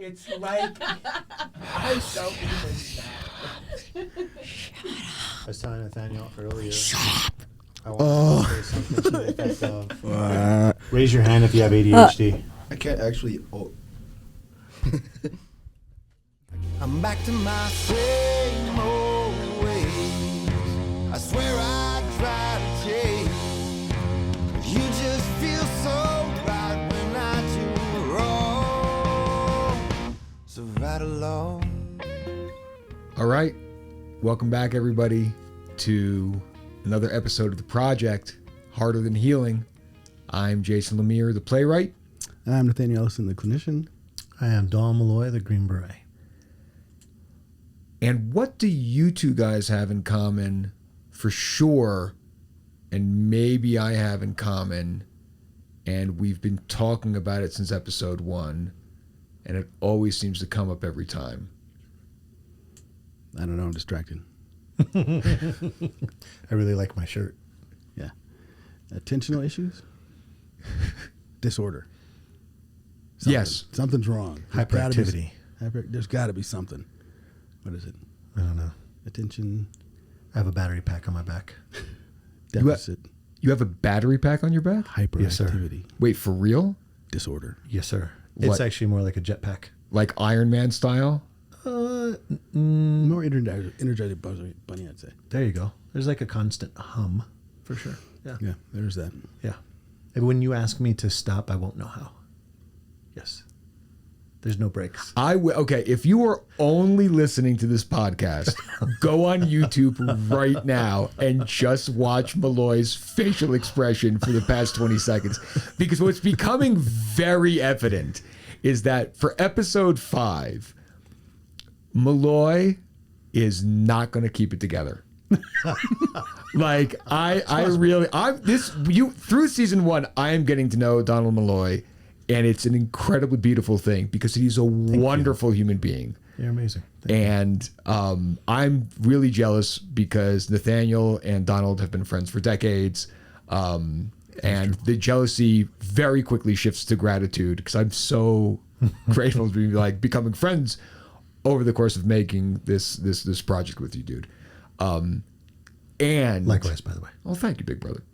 It's like I don't even know. I was telling Nathaniel earlier. I want to say something to the effect of raise your hand if you have ADHD. I can't actually. I'm back to my same old ways. I swear I try to change, but you just feel so right when I do wrong. So right along. All right, welcome back everybody to another episode of the project, Harder Than Healing. I'm Jason Lemire, the playwright. I'm Nathaniel, the clinician. I am Don Malloy, the Green Beret. And what do you two guys have in common for sure, and maybe I have in common, and we've been talking about it since episode 1, and it always seems to come up every time? I don't know, I'm distracted. I really like my shirt. Yeah. Attentional issues? Disorder. Yes. Something's wrong. Hyperactivity. There's got to be something. What is it? I don't know. Attention. I have a battery pack on my back. Deficit. You have a battery pack on your back? Hyperactivity. Yes, sir. Wait, for real? Disorder. Yes, sir. What? It's actually more like a jetpack. Like Iron Man style? More energized bunny, I'd say. There you go. There's like a constant hum, for sure. Yeah. Yeah, there's that. Yeah. And when you ask me to stop, I won't know how. Yes. There's no breaks. Okay, if you are only listening to this podcast, go on YouTube right now and just watch Malloy's facial expression for the past 20 seconds. Because what's becoming very evident is that for episode 5, Malloy is not going to keep it together. Like through season 1, I am getting to know Donald Malloy, and it's an incredibly beautiful thing because he's a wonderful human being. You're amazing. And I'm really jealous because Nathaniel and Donald have been friends for decades. And the jealousy very quickly shifts to gratitude because I'm so grateful to be like becoming friends over the course of making this project with you, dude. And Likewise, by the way. Oh, thank you, big brother.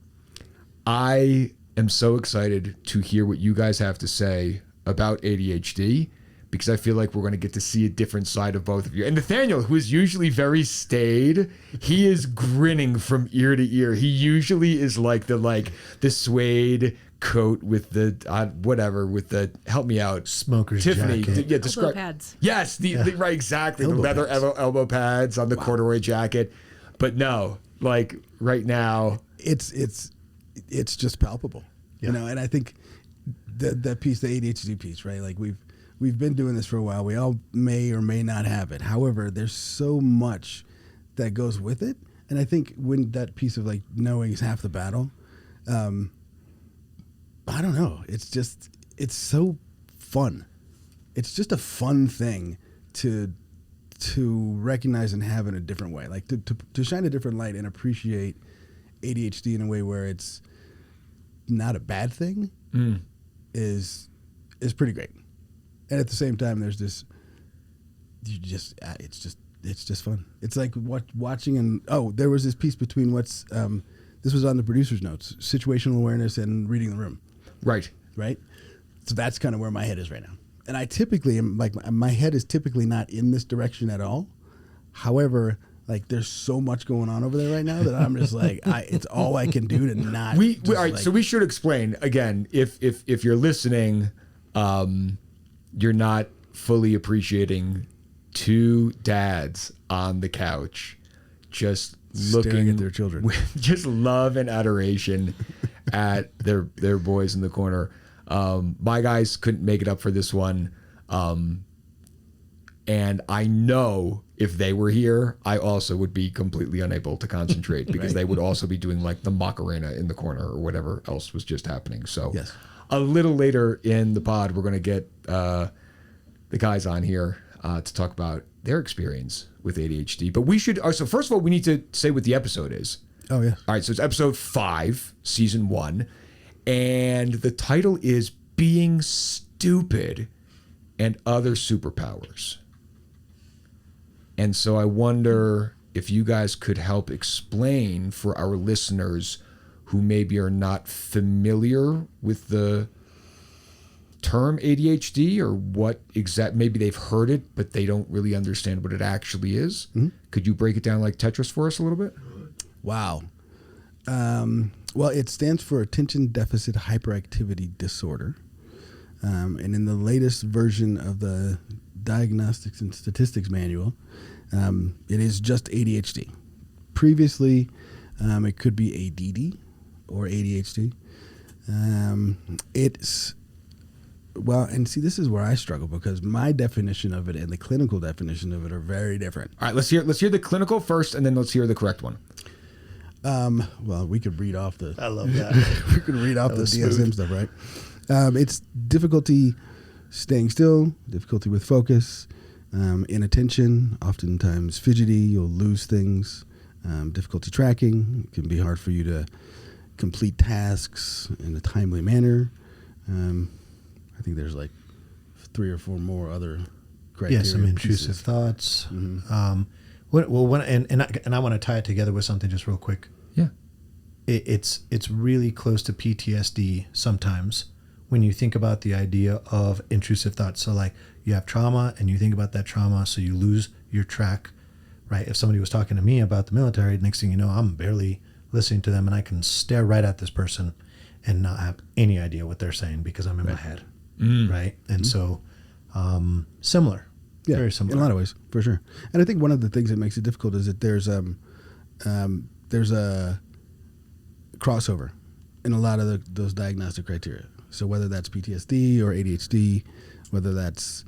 I am so excited to hear what you guys have to say about ADHD because I feel like we're going to get to see a different side of both of you. And Nathaniel, who is usually very staid, he is grinning from ear to ear. He usually is like the suede coat with the with the help me out smoker's Tiffany jacket. Describe pads. Yes, the right, exactly, the leather elbow pads on the corduroy jacket. But no, like right now It's just palpable, you know. And I think that piece, the ADHD piece, right? Like we've been doing this for a while. We all may or may not have it. However, there's so much that goes with it, and I think when that piece of like knowing is half the battle, I don't know. It's so fun. It's just a fun thing to recognize and have in a different way, like to shine a different light and appreciate ADHD in a way where it's not a bad thing is pretty great. And at the same time, there's this, it's just fun. It's like watching there was this piece between this was on the producer's notes, situational awareness and reading the room. right. So that's kind of where my head is right now. And I typically am like, my head is typically not in this direction at all. However, like there's so much going on over there right now that I'm just like, it's all I can do to not. All right, so we should explain again. If you're listening, you're not fully appreciating two dads on the couch, just looking at their children with just love and adoration at their boys in the corner. My guys couldn't make it up for this one. And I know if they were here, I also would be completely unable to concentrate because they would also be doing like the Macarena in the corner or whatever else was just happening. So yes. A little later in the pod, we're going to get the guys on here to talk about their experience with ADHD. But we should, so first of all, we need to say what the episode is. Oh, yeah. All right, so it's episode 5, season 1. And the title is Being Stupid and other superpowers. And so I wonder if you guys could help explain for our listeners who maybe are not familiar with the term ADHD, or what maybe they've heard it, but they don't really understand what it actually is. Mm-hmm. Could you break it down like Tetris for us a little bit? Wow. Well, it stands for Attention Deficit Hyperactivity Disorder. And in the latest version of the Diagnostics and Statistics Manual, it is just ADHD. Previously, it could be ADD or ADHD. And see, this is where I struggle, because my definition of it and the clinical definition of it are very different. All right, let's hear the clinical first, and then let's hear the correct one. Well, we could read off the. I love that. We could read off the DSM stuff, right? It's difficulty staying still, difficulty with focus, inattention, oftentimes fidgety. You'll lose things. Difficulty tracking. It can be hard for you to complete tasks in a timely manner. I think there's like 3 or 4 more other criteria. Yeah, some intrusive thoughts. Mm-hmm. I want to tie it together with something just real quick. Yeah, it's really close to PTSD sometimes when you think about the idea of intrusive thoughts. So like you have trauma and you think about that trauma, so you lose your track, right? If somebody was talking to me about the military, next thing you know, I'm barely listening to them, and I can stare right at this person and not have any idea what they're saying because I'm in my head, right? And so similar. Yeah, very similar. In a lot of ways, for sure. And I think one of the things that makes it difficult is that there's a crossover in a lot of those diagnostic criteria. So whether that's PTSD or ADHD, whether that's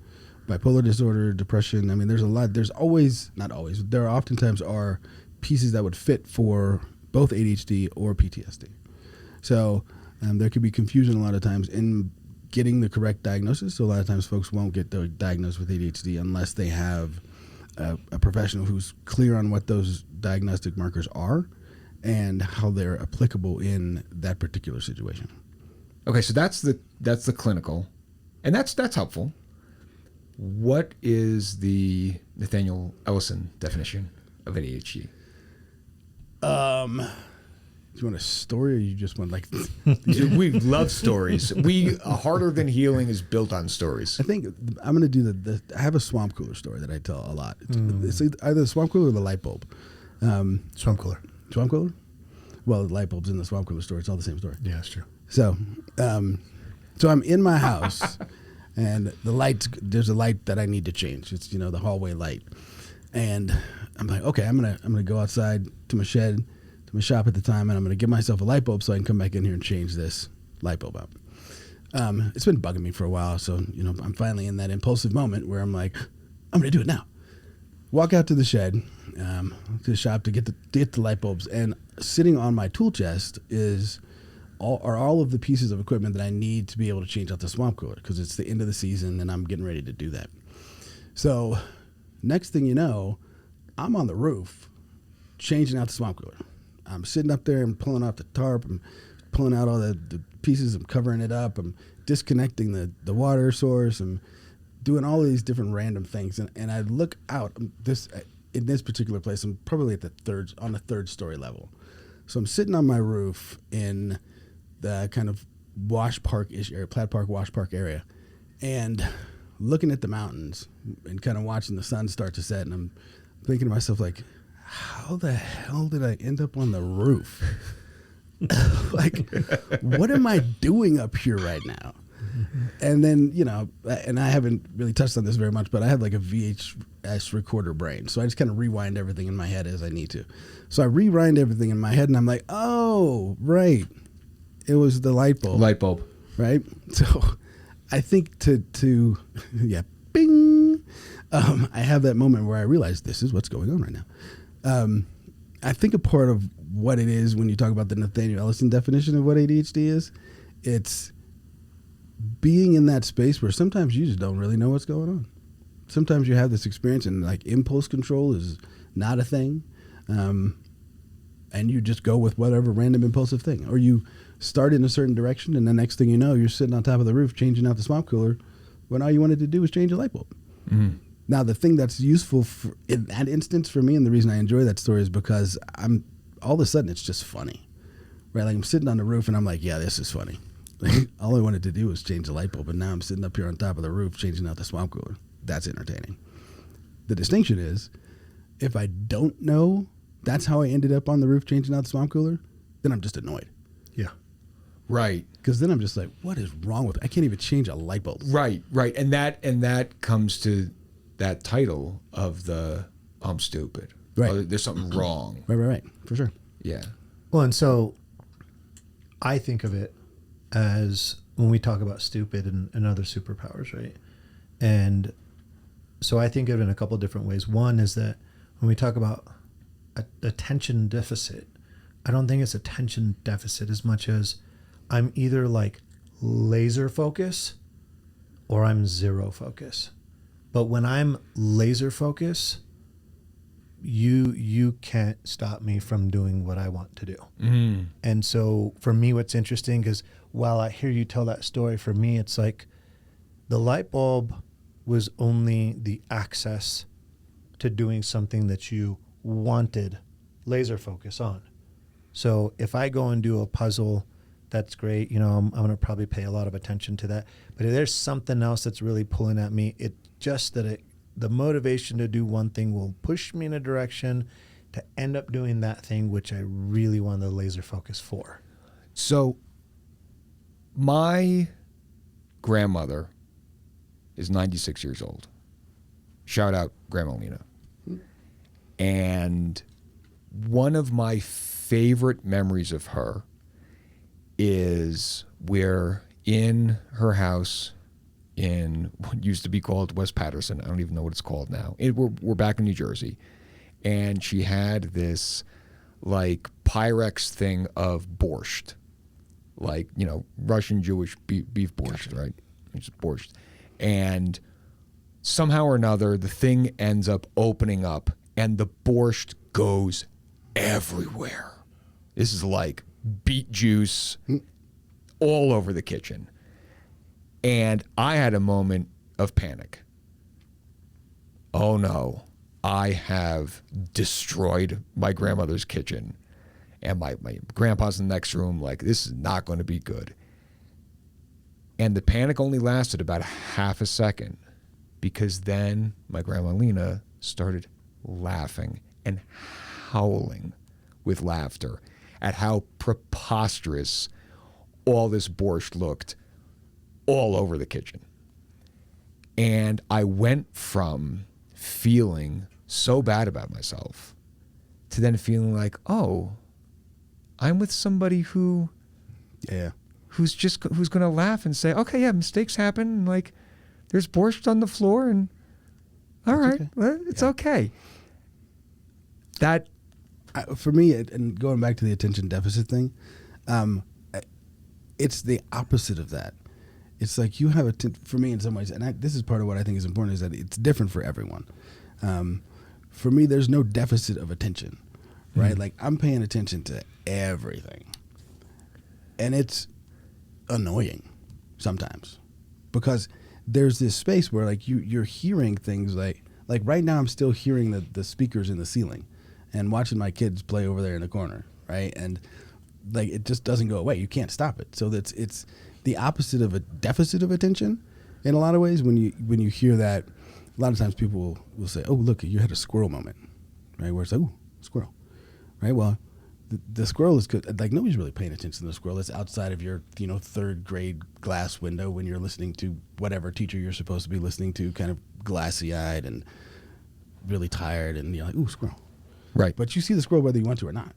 bipolar disorder, depression, I mean, there's a lot. There's always, not always, there oftentimes are pieces that would fit for both ADHD or PTSD. So there could be confusion a lot of times in getting the correct diagnosis. So a lot of times folks won't get diagnosed with ADHD unless they have a professional who's clear on what those diagnostic markers are and how they're applicable in that particular situation. Okay, so that's the clinical, and that's helpful. What is the Nathaniel Ellison definition of ADHD? Do you want a story, or you just want like? We love stories. Harder Than Healing is built on stories. I think I'm going to do I have a swamp cooler story that I tell a lot. It's either the swamp cooler or the light bulb. Swamp cooler. Swamp cooler? Well, the light bulb's in the swamp cooler story. It's all the same story. Yeah, it's true. So I'm in my house, and there's a light that I need to change. It's the hallway light, and I'm like, okay, I'm gonna go outside to my shed, to my shop at the time, and I'm gonna give myself a light bulb so I can come back in here and change this light bulb out. It's been bugging me for a while, so I'm finally in that impulsive moment where I'm like, I'm gonna do it now. Walk out to the shed, to the shop to get the light bulbs, and sitting on my tool chest are all of the pieces of equipment that I need to be able to change out the swamp cooler, because it's the end of the season and I'm getting ready to do that. So next thing you know, I'm on the roof changing out the swamp cooler. I'm sitting up there and pulling off the tarp. I'm pulling out all the pieces. I'm covering it up. I'm disconnecting the water source. I'm doing all of these different random things. And I look out in this particular place. I'm probably on the third story level. So I'm sitting on my roof in the kind of Wash Park-ish area, Platt Park, Wash Park area, and looking at the mountains and kind of watching the sun start to set. And I'm thinking to myself, like, how the hell did I end up on the roof? Like, what am I doing up here right now? And then, and I haven't really touched on this very much, but I have like a VHS recorder brain. So I just kind of rewind everything in my head as I need to. So I rewind everything in my head, and I'm like, oh, right. It was the light bulb. Light bulb. Right? So I think bing. I have that moment where I realize this is what's going on right now. I think a part of what it is when you talk about the Nathaniel Ellison definition of what ADHD is, it's being in that space where sometimes you just don't really know what's going on. Sometimes you have this experience and like impulse control is not a thing. And you just go with whatever random impulsive thing. Or you start in a certain direction and the next thing you know, you're sitting on top of the roof changing out the swamp cooler when all you wanted to do was change a light bulb. Mm-hmm. Now, the thing that's useful in that instance for me, and the reason I enjoy that story, is because all of a sudden it's just funny, right? Like I'm sitting on the roof and I'm like, yeah, this is funny. Like, all I wanted to do was change the light bulb, and now I'm sitting up here on top of the roof changing out the swamp cooler. That's entertaining. The distinction is, if I don't know that's how I ended up on the roof changing out the swamp cooler, then I'm just annoyed. Yeah. Right. Because then I'm just like, what is wrong with it? I can't even change a light bulb. Right. And that comes to that title of the I'm stupid. Right. Oh, there's something wrong. Right. For sure. Yeah. Well, and so I think of it as when we talk about stupid and other superpowers, right? And so I think of it in a couple of different ways. One is that when we talk about attention deficit, I don't think it's attention deficit as much as I'm either like laser focus or I'm zero focus. But when I'm laser focus, you can't stop me from doing what I want to do. Mm. And so for me, what's interesting is while I hear you tell that story, for me, it's like the light bulb was only the access to doing something that you wanted laser focus on. So if I go and do a puzzle, that's great. I'm going to probably pay a lot of attention to that. But if there's something else that's really pulling at me, it just that the motivation to do one thing will push me in a direction to end up doing that thing which I really want the laser focus for. So my grandmother is 96 years old. Shout out Grandma Lena. And one of my favorite memories of her is we're in her house in what used to be called West Patterson. I don't even know what it's called now. We're back in New Jersey. And she had this like Pyrex thing of borscht. Like, Russian Jewish beef borscht, gotcha. Right? It's borscht. And somehow or another, the thing ends up opening up and the borscht goes everywhere. This is like beet juice all over the kitchen. And I had a moment of panic. Oh no, I have destroyed my grandmother's kitchen. And my grandpa's in the next room, like, this is not going to be good. And the panic only lasted about half a second, because then my grandma Lena started laughing and howling with laughter at how preposterous all this borscht looked all over the kitchen. And I went from feeling so bad about myself to then feeling like, oh, I'm with somebody who's going to laugh and say, okay, yeah, mistakes happen. And like, there's borscht on the floor and all right, okay. Well, it's okay. That for me, and going back to the attention deficit thing, it's the opposite of that. It's like you have for me in some ways, and this is part of what I think is important, is that it's different for everyone. For me, there's no deficit of attention, right? Like I'm paying attention to everything, and it's annoying sometimes because there's this space where like you're hearing things like right now I'm still hearing the speakers in the ceiling and watching my kids play over there in the corner, right? And like it just doesn't go away. You can't stop it. So it's the opposite of a deficit of attention in a lot of ways. When you hear that, a lot of times people will say, oh, look, you had a squirrel moment, right? Where it's like, oh, squirrel, right? Well, the squirrel is good. Like nobody's really paying attention to the squirrel. It's outside of your, third grade glass window when you're listening to whatever teacher you're supposed to be listening to, kind of glassy eyed and really tired. And you're like, ooh, squirrel. Right. But you see the squirrel whether you want to or not,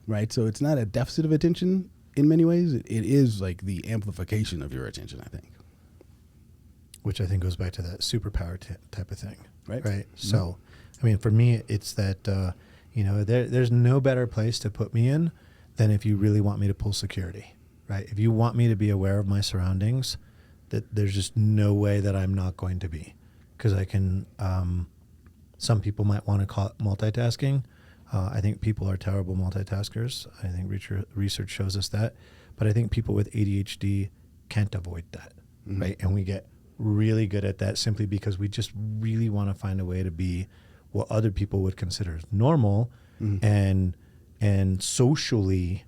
right? So it's not a deficit of attention in many ways. It is like the amplification of your attention, I think. Which I think goes back to that superpower type of thing. Right. Right. So, I mean, for me, it's that, there's no better place to put me in than if you really want me to pull security, right? If you want me to be aware of my surroundings, that there's just no way that I'm not going to be, because I can, some people might want to call it multitasking. I think people are terrible multitaskers. I think research shows us that. But I think people with ADHD can't avoid that, right? And we get really good at that simply because we just really want to find a way to be what other people would consider normal and socially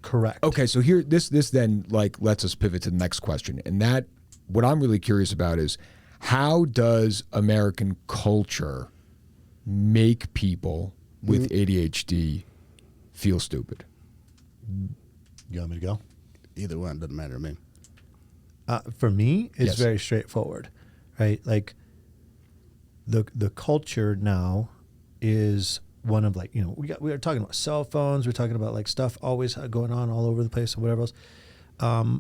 correct. Okay, so here this then like lets us pivot to the next question. And that what I'm really curious about is how does American culture make people with ADHD feel stupid? You want me to go? Either one doesn't matter to me. For me, it's Yes. very straightforward, right? Like the culture now is one of like, we are talking about cell phones. We're talking about like stuff always going on all over the place or whatever else.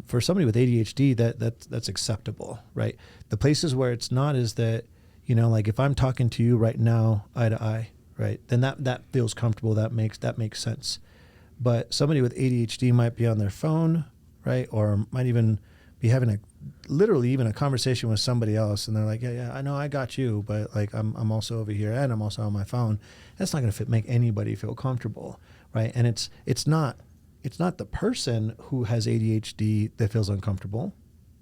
For somebody with ADHD, that's acceptable, right? The places where it's not is that, like if I'm talking to you right now, eye to eye, right? Then that feels comfortable. That makes sense. But somebody with ADHD might be on their phone, right? Or might even be having literally even a conversation with somebody else, and they're like, yeah, I know I got you, but like I'm also over here and I'm also on my phone. That's not going to make anybody feel comfortable, right? And it's not the person who has ADHD that feels uncomfortable.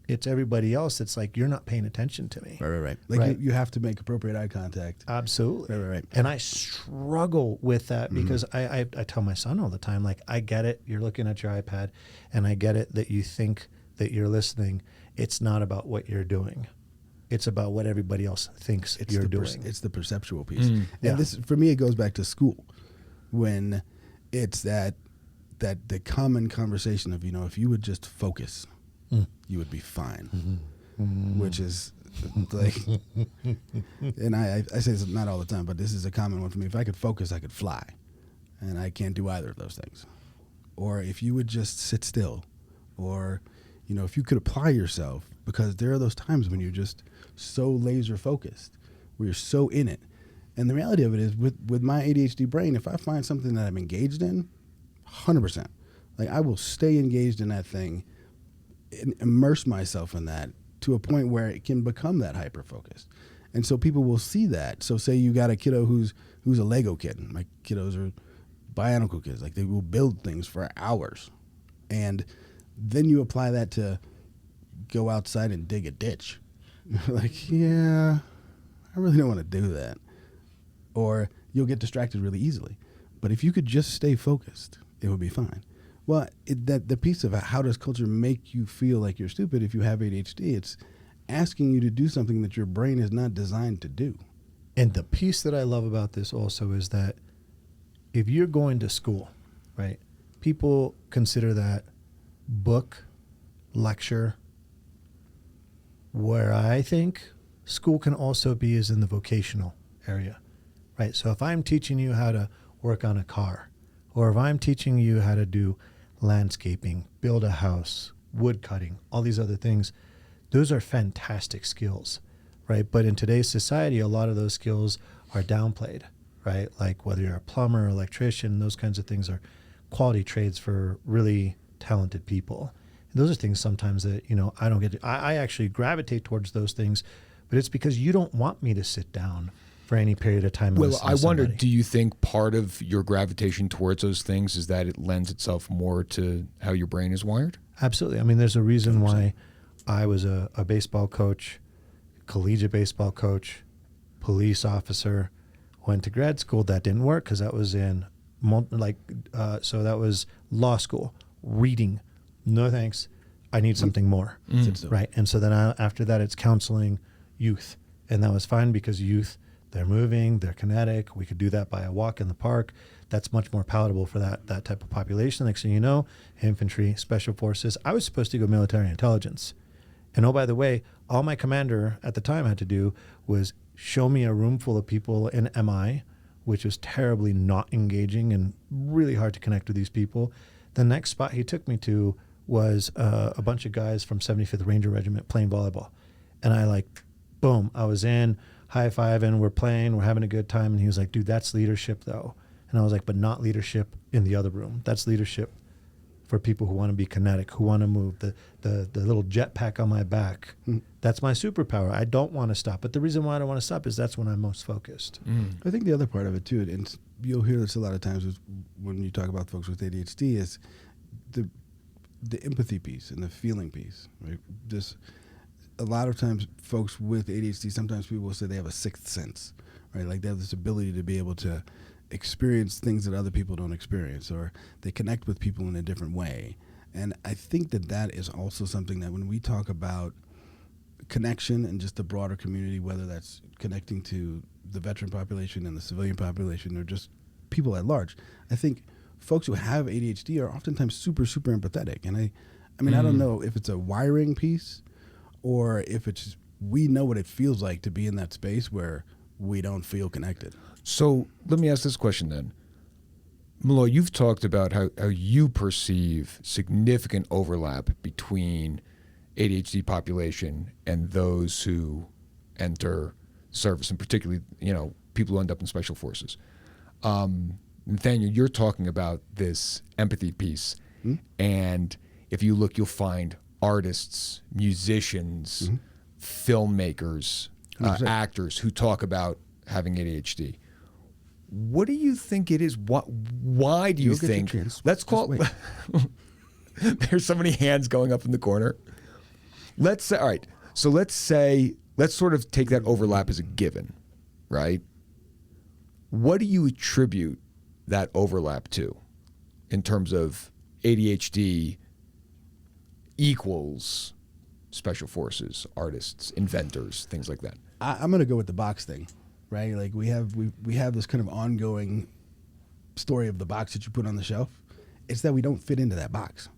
It's everybody else that's like, you're not paying attention to me. Right. Like Right. You have to make appropriate eye contact. Absolutely. Right. And I struggle with that because I tell my son all the time, like, I get it. You're looking at your iPad, and I get it that you think that you're listening. It's not about what you're doing. It's about what everybody else thinks you're doing. It's the perceptual piece. Yeah. And this, for me, it goes back to school when it's that the common conversation of, if you would just focus, you would be fine, which is like, and I say this not all the time, but this is a common one for me. If I could focus, I could fly, and I can't do either of those things. Or if you would just sit still, or, if you could apply yourself, because there are those times when you're just so laser focused, where you're so in it. And the reality of it is with my ADHD brain, if I find something that I'm engaged in, 100%, like I will stay engaged in that thing and immerse myself in that to a point where it can become that hyper focused. And so people will see that. So say you got a kiddo who's a Lego kid. My kiddos are bionicle kids. Like they will build things for hours. And then you apply that to go outside and dig a ditch. Like, yeah, I really don't want to do that. Or you'll get distracted really easily. But if you could just stay focused, it would be fine. Well, the piece of how does culture make you feel like you're stupid if you have ADHD, it's asking you to do something that your brain is not designed to do. And the piece that I love about this also is that if you're going to school, right, people consider that book, lecture, where I think school can also be is in the vocational area, right? So if I'm teaching you how to work on a car, or if I'm teaching you how to do landscaping, build a house, wood cutting, all these other things, those are fantastic skills, right? But in today's society, a lot of those skills are downplayed, right? Like whether you're a plumber, electrician, those kinds of things are quality trades for really talented people. And those are things sometimes that, I don't get to, I actually gravitate towards those things, but it's because you don't want me to sit down for any period of time. Well, I wonder, do you think part of your gravitation towards those things is that it lends itself more to how your brain is wired? Absolutely. I mean, there's a reason why I was a baseball coach, collegiate baseball coach, police officer, went to grad school. That didn't work because that was in so that was law school, reading. No thanks. I need something more. Right. And so then after that, it's counseling youth. And that was fine because youth, they're moving, they're kinetic. We could do that by a walk in the park. That's much more palatable for that type of population. Next thing you know, infantry, special forces. I was supposed to go military intelligence. And oh, by the way, all my commander at the time had to do was show me a room full of people in MI, which was terribly not engaging and really hard to connect with these people. The next spot he took me to was a bunch of guys from 75th Ranger Regiment playing volleyball. And boom, I was in, high-fiving, we're playing, we're having a good time. And he was like, dude, that's leadership though. And I was like, but not leadership in the other room. That's leadership for people who want to be kinetic, who want to move, the little jetpack on my back. That's my superpower. I don't want to stop. But the reason why I don't want to stop is that's when I'm most focused. I think the other part of it too, and you'll hear this a lot of times when you talk about folks with ADHD, is the empathy piece and the feeling piece. Right? Just a lot of times folks with ADHD, sometimes people will say they have a sixth sense, right? Like they have this ability to be able to experience things that other people don't experience, or they connect with people in a different way. And I think that that is also something that when we talk about connection and just the broader community, whether that's connecting to the veteran population and the civilian population or just people at large, I think folks who have ADHD are oftentimes super, super empathetic. And I mean, I don't know if it's a wiring piece or if it's we know what it feels like to be in that space where we don't feel connected. So let me ask this question then. Malloy, you've talked about how you perceive significant overlap between ADHD population and those who enter service, and particularly, people who end up in special forces. Nathaniel, you're talking about this empathy piece, and if you look, you'll find artists, musicians, filmmakers, actors who talk about having ADHD. What do you think it is? Why do you think? Let's call. There's so many hands going up in the corner. Let's say, all right. So let's sort of take that overlap as a given, right? What do you attribute that overlap to in terms of ADHD equals special forces, artists, inventors, things like that? I'm going to go with the box thing, right? Like we have this kind of ongoing story of the box that you put on the shelf. It's that we don't fit into that box,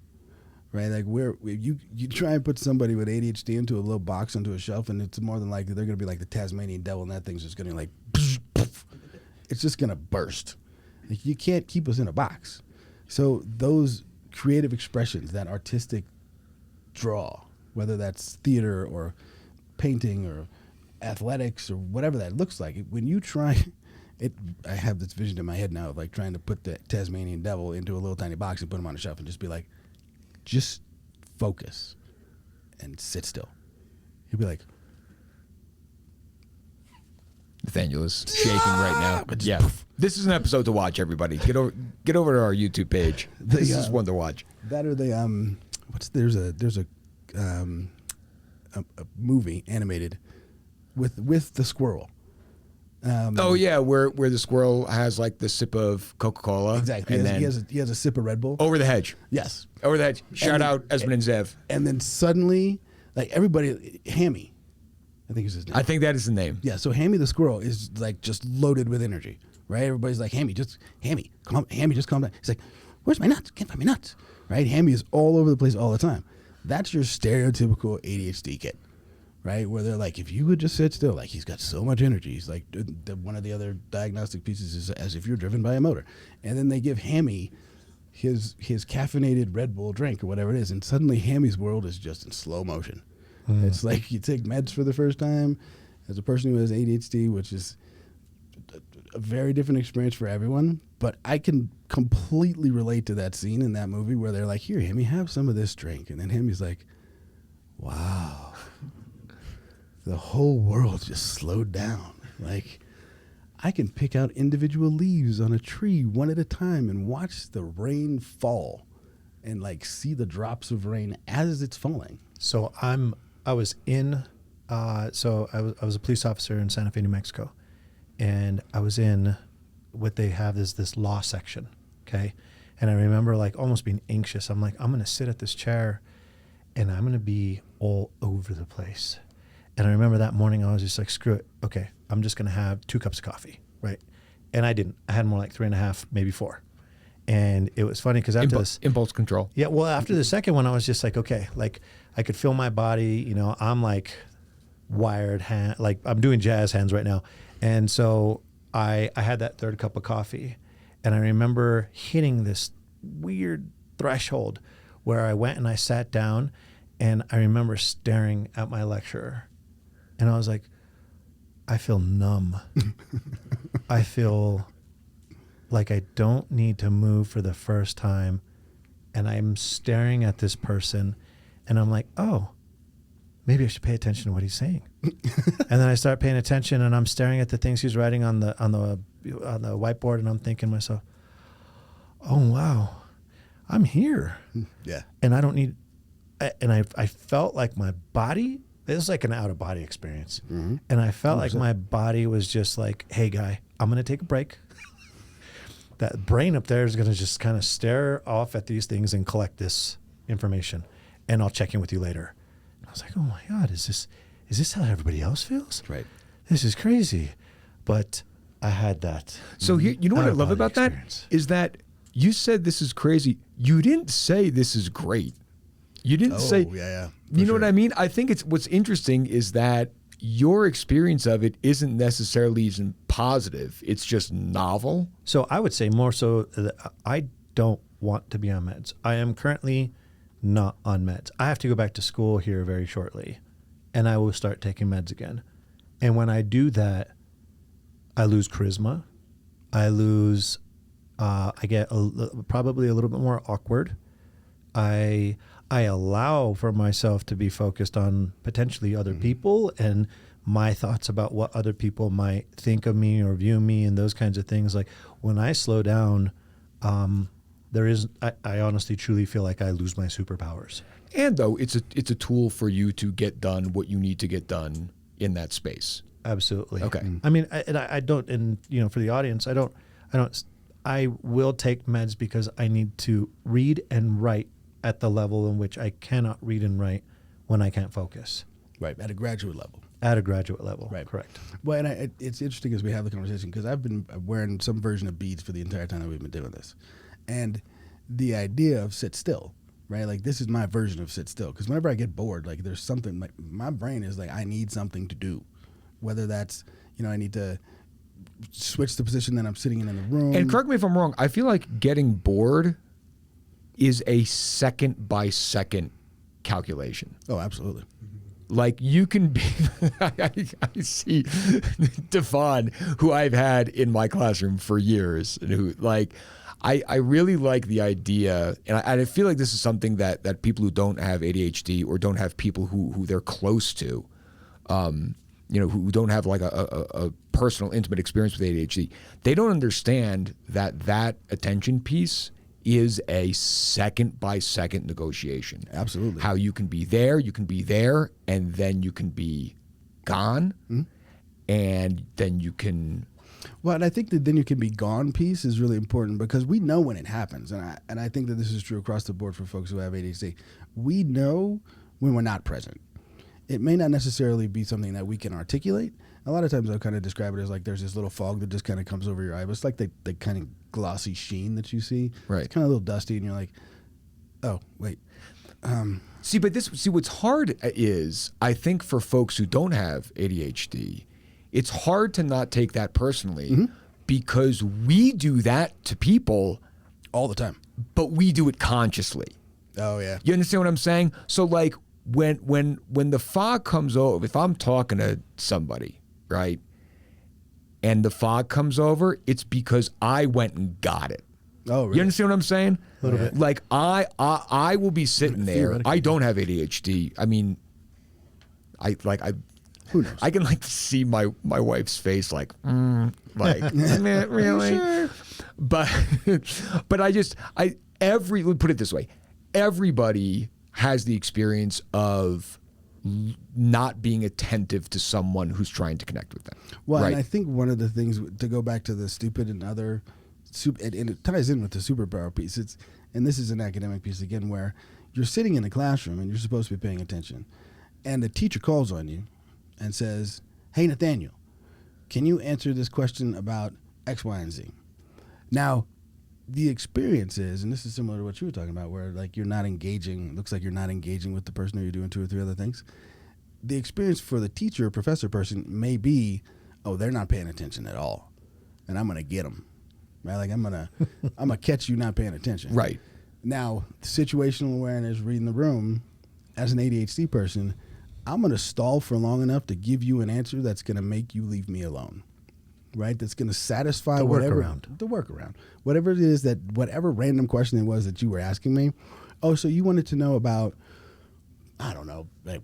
right? Like you try and put somebody with ADHD into a little box onto a shelf, and it's more than likely they're going to be like the Tasmanian devil, and that thing's just going to like, it's just going to burst. Like you can't keep us in a box. So those creative expressions, that artistic draw, whether that's theater or painting or athletics or whatever that looks like, when you try it, I have this vision in my head now of like trying to put the Tasmanian devil into a little tiny box and put him on a shelf and just be like, just focus and sit still. He'll be like, Nathaniel is shaking right now. Yeah, this is an episode to watch. Everybody, get over to our YouTube page. This is one to watch. That or the there's a movie animated with the squirrel. Where the squirrel has like the sip of Coca-Cola. Exactly. And he has a sip of Red Bull. Over the hedge. Yes. Over the hedge. Shout out Esmond and Zev. And then suddenly, like everybody, Hammy, I think is his name. I think that is the name. Yeah. So Hammy the squirrel is like just loaded with energy, right? Everybody's like, Hammy, just calm down. He's like, where's my nuts? Can't find my nuts. Right? Hammy is all over the place all the time. That's your stereotypical ADHD kid, right? Where they're like, if you would just sit still, like he's got so much energy. He's like, one of the other diagnostic pieces is as if you're driven by a motor. And then they give Hammy his caffeinated Red Bull drink or whatever it is, and suddenly Hammy's world is just in slow motion. It's like you take meds for the first time as a person who has ADHD, which is a very different experience for everyone. But I can completely relate to that scene in that movie where they're like, here, Hammy, have some of this drink. And then Hammy's like, wow, the whole world just slowed down. Like, I can pick out individual leaves on a tree one at a time and watch the rain fall and like see the drops of rain as it's falling. So I was a police officer in Santa Fe, New Mexico, and I was in what they have is this law section, okay? And I remember like almost being anxious. I'm like, I'm going to sit at this chair and I'm going to be all over the place. And I remember that morning I was just like, screw it. Okay, I'm just going to have 2 cups of coffee, right? And I didn't. I had more like 3.5, maybe 4. And it was funny because after this impulse control. Yeah, well, after the second one, I was just like, okay, like I could feel my body. I'm like wired hand, like I'm doing jazz hands right now. And so I had that 3rd cup of coffee, and I remember hitting this weird threshold where I went and I sat down, and I remember staring at my lecturer, and I was like, I feel numb. I feel like I don't need to move for the first time, and I'm staring at this person, and I'm like, oh, maybe I should pay attention to what he's saying. And then I start paying attention, and I'm staring at the things he's writing on the whiteboard, and I'm thinking to myself, oh wow, I'm here. Yeah. And I don't need, and I felt like my body, it was like an out of body experience. And I felt like my body was just like, hey guy, I'm going to take a break. That brain up there is going to just kind of stare off at these things and collect this information. And I'll check in with you later. And I was like, oh my God, is this how everybody else feels? Right. This is crazy. But I had that. So here, you know what I love about experience. that is that you said this is crazy. You didn't say this is great. You didn't say, you know what I mean? I think it's what's interesting is that your experience of it isn't necessarily even positive. It's just novel. So I would say more so that I don't want to be on meds. I am currently not on meds. I have to go back to school here very shortly, and I will start taking meds again. And when I do that, I lose charisma. I lose, I get probably a little bit more awkward. I allow for myself to be focused on potentially other people and my thoughts about what other people might think of me or view me and those kinds of things. Like when I slow down, I honestly truly feel like I lose my superpowers. And though it's a tool for you to get done what you need to get done in that space. Absolutely. Okay. I mean, I don't, and you know, for the audience, I will take meds because I need to read and write at the level in which I cannot read and write when I can't focus. Right, at a graduate level. At a graduate level, right? Correct. Well, and it's interesting as we have the conversation because I've been wearing some version of beads for the entire time that we've been doing this, and the idea of sit still, right? Like this is my version of sit still because whenever I get bored, like there's something like my brain is like I need something to do, whether that's I need to switch the position that I'm sitting in the room. And correct me if I'm wrong. I feel like getting bored is a second by second calculation. Oh, absolutely. Like you can be, I see Davon, who I've had in my classroom for years, and who like, I really like the idea, and I feel like this is something that people who don't have ADHD or don't have people who they're close to, who don't have like a personal intimate experience with ADHD, they don't understand that attention piece is a second by second negotiation. Absolutely. How you can be there, and then you can be gone, and then you can. Well, and I think that then you can be gone piece is really important because we know when it happens, and I think that this is true across the board for folks who have ADHD. We know when we're not present. It may not necessarily be something that we can articulate. A lot of times I'll kind of describe it as like there's this little fog that just kind of comes over your eye. But it's like the kind of glossy sheen that you see. Right. It's kind of a little dusty, and you're like, oh, wait. See, what's hard is, I think for folks who don't have ADHD, it's hard to not take that personally because we do that to people all the time. But we do it consciously. Oh, yeah. You understand what I'm saying? So like when the fog comes over, if I'm talking to somebody, right, and the fog comes over, it's because I went and got it. Oh, really? You understand what I'm saying? A little bit. Like I will be sitting there. I don't have ADHD. I mean, who knows? I can like see my wife's face like really? Sure. But let me put it this way. Everybody has the experience of not being attentive to someone who's trying to connect with them. Well, right? and I think one of the things, to go back to the stupid and other, and it ties in with the superpower piece, and this is an academic piece again, where you're sitting in the classroom and you're supposed to be paying attention, and the teacher calls on you and says, hey, Nathaniel, can you answer this question about X, Y, and Z? Now, the experience is, and this is similar to what you were talking about, where like you're not engaging, it looks like you're not engaging with the person or you're doing 2 or 3 other things. The experience for the teacher or professor person may be, oh, they're not paying attention at all, and I'm gonna get them, right? Like I'm gonna catch you not paying attention. Right. Now, situational awareness, reading the room, as an ADHD person, I'm gonna stall for long enough to give you an answer that's gonna make you leave me alone. Right, that's going to satisfy the whatever workaround. Whatever it is whatever random question it was that you were asking me. Oh, so you wanted to know about, I don't know, like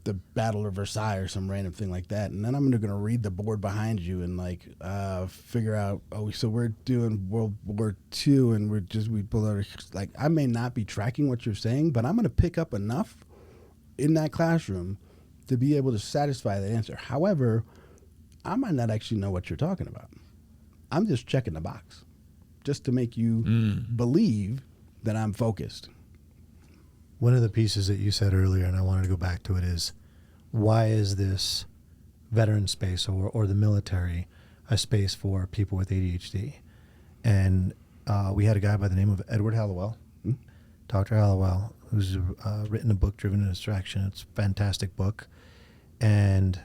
the Battle of Versailles or some random thing like that, and then I'm going to read the board behind you and like figure out. Oh, so we're doing World War II, and we pull out like I may not be tracking what you're saying, but I'm going to pick up enough in that classroom to be able to satisfy that answer. However, I might not actually know what you're talking about. I'm just checking the box just to make you believe that I'm focused. One of the pieces that you said earlier, and I wanted to go back to it, is why is this veteran space or the military a space for people with ADHD? And we had a guy by the name of Edward Hallowell, Dr. Hallowell, who's written a book, Driven to Distraction. It's a fantastic book. And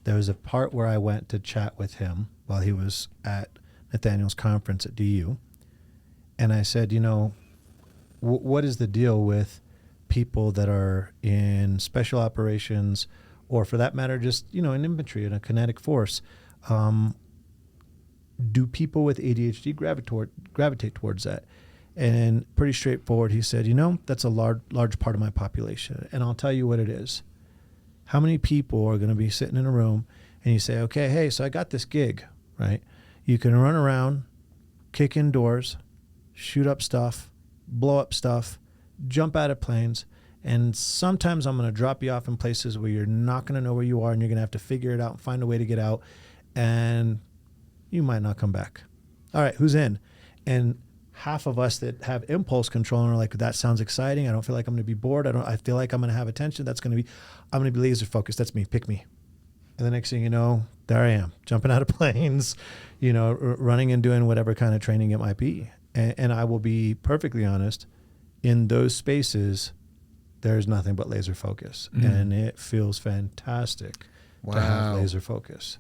there was a part where I went to chat with him while he was at Nathaniel's conference at DU. And I said, you know, what is the deal with people that are in special operations, or for that matter, just, you know, in infantry, in a kinetic force? Do people with ADHD gravitate towards that? And pretty straightforward, he said, you know, that's a large part of my population. And I'll tell you what it is. How many people are going to be sitting in a room and you say, okay, hey, so I got this gig, right? You can run around, kick in doors, shoot up stuff, blow up stuff, jump out of planes, and sometimes I'm going to drop you off in places where you're not going to know where you are, and you're going to have to figure it out and find a way to get out, and you might not come back. All right, who's in? And half of us that have impulse control and are like, that sounds exciting. I don't feel like I'm going to be bored. I feel like I'm going to have attention. I'm going to be laser focused. That's me. Pick me. And the next thing you know, there I am, jumping out of planes, you know, running and doing whatever kind of training it might be. And I will be perfectly honest, in those spaces, there's nothing but laser focus. And it feels fantastic to have laser focus.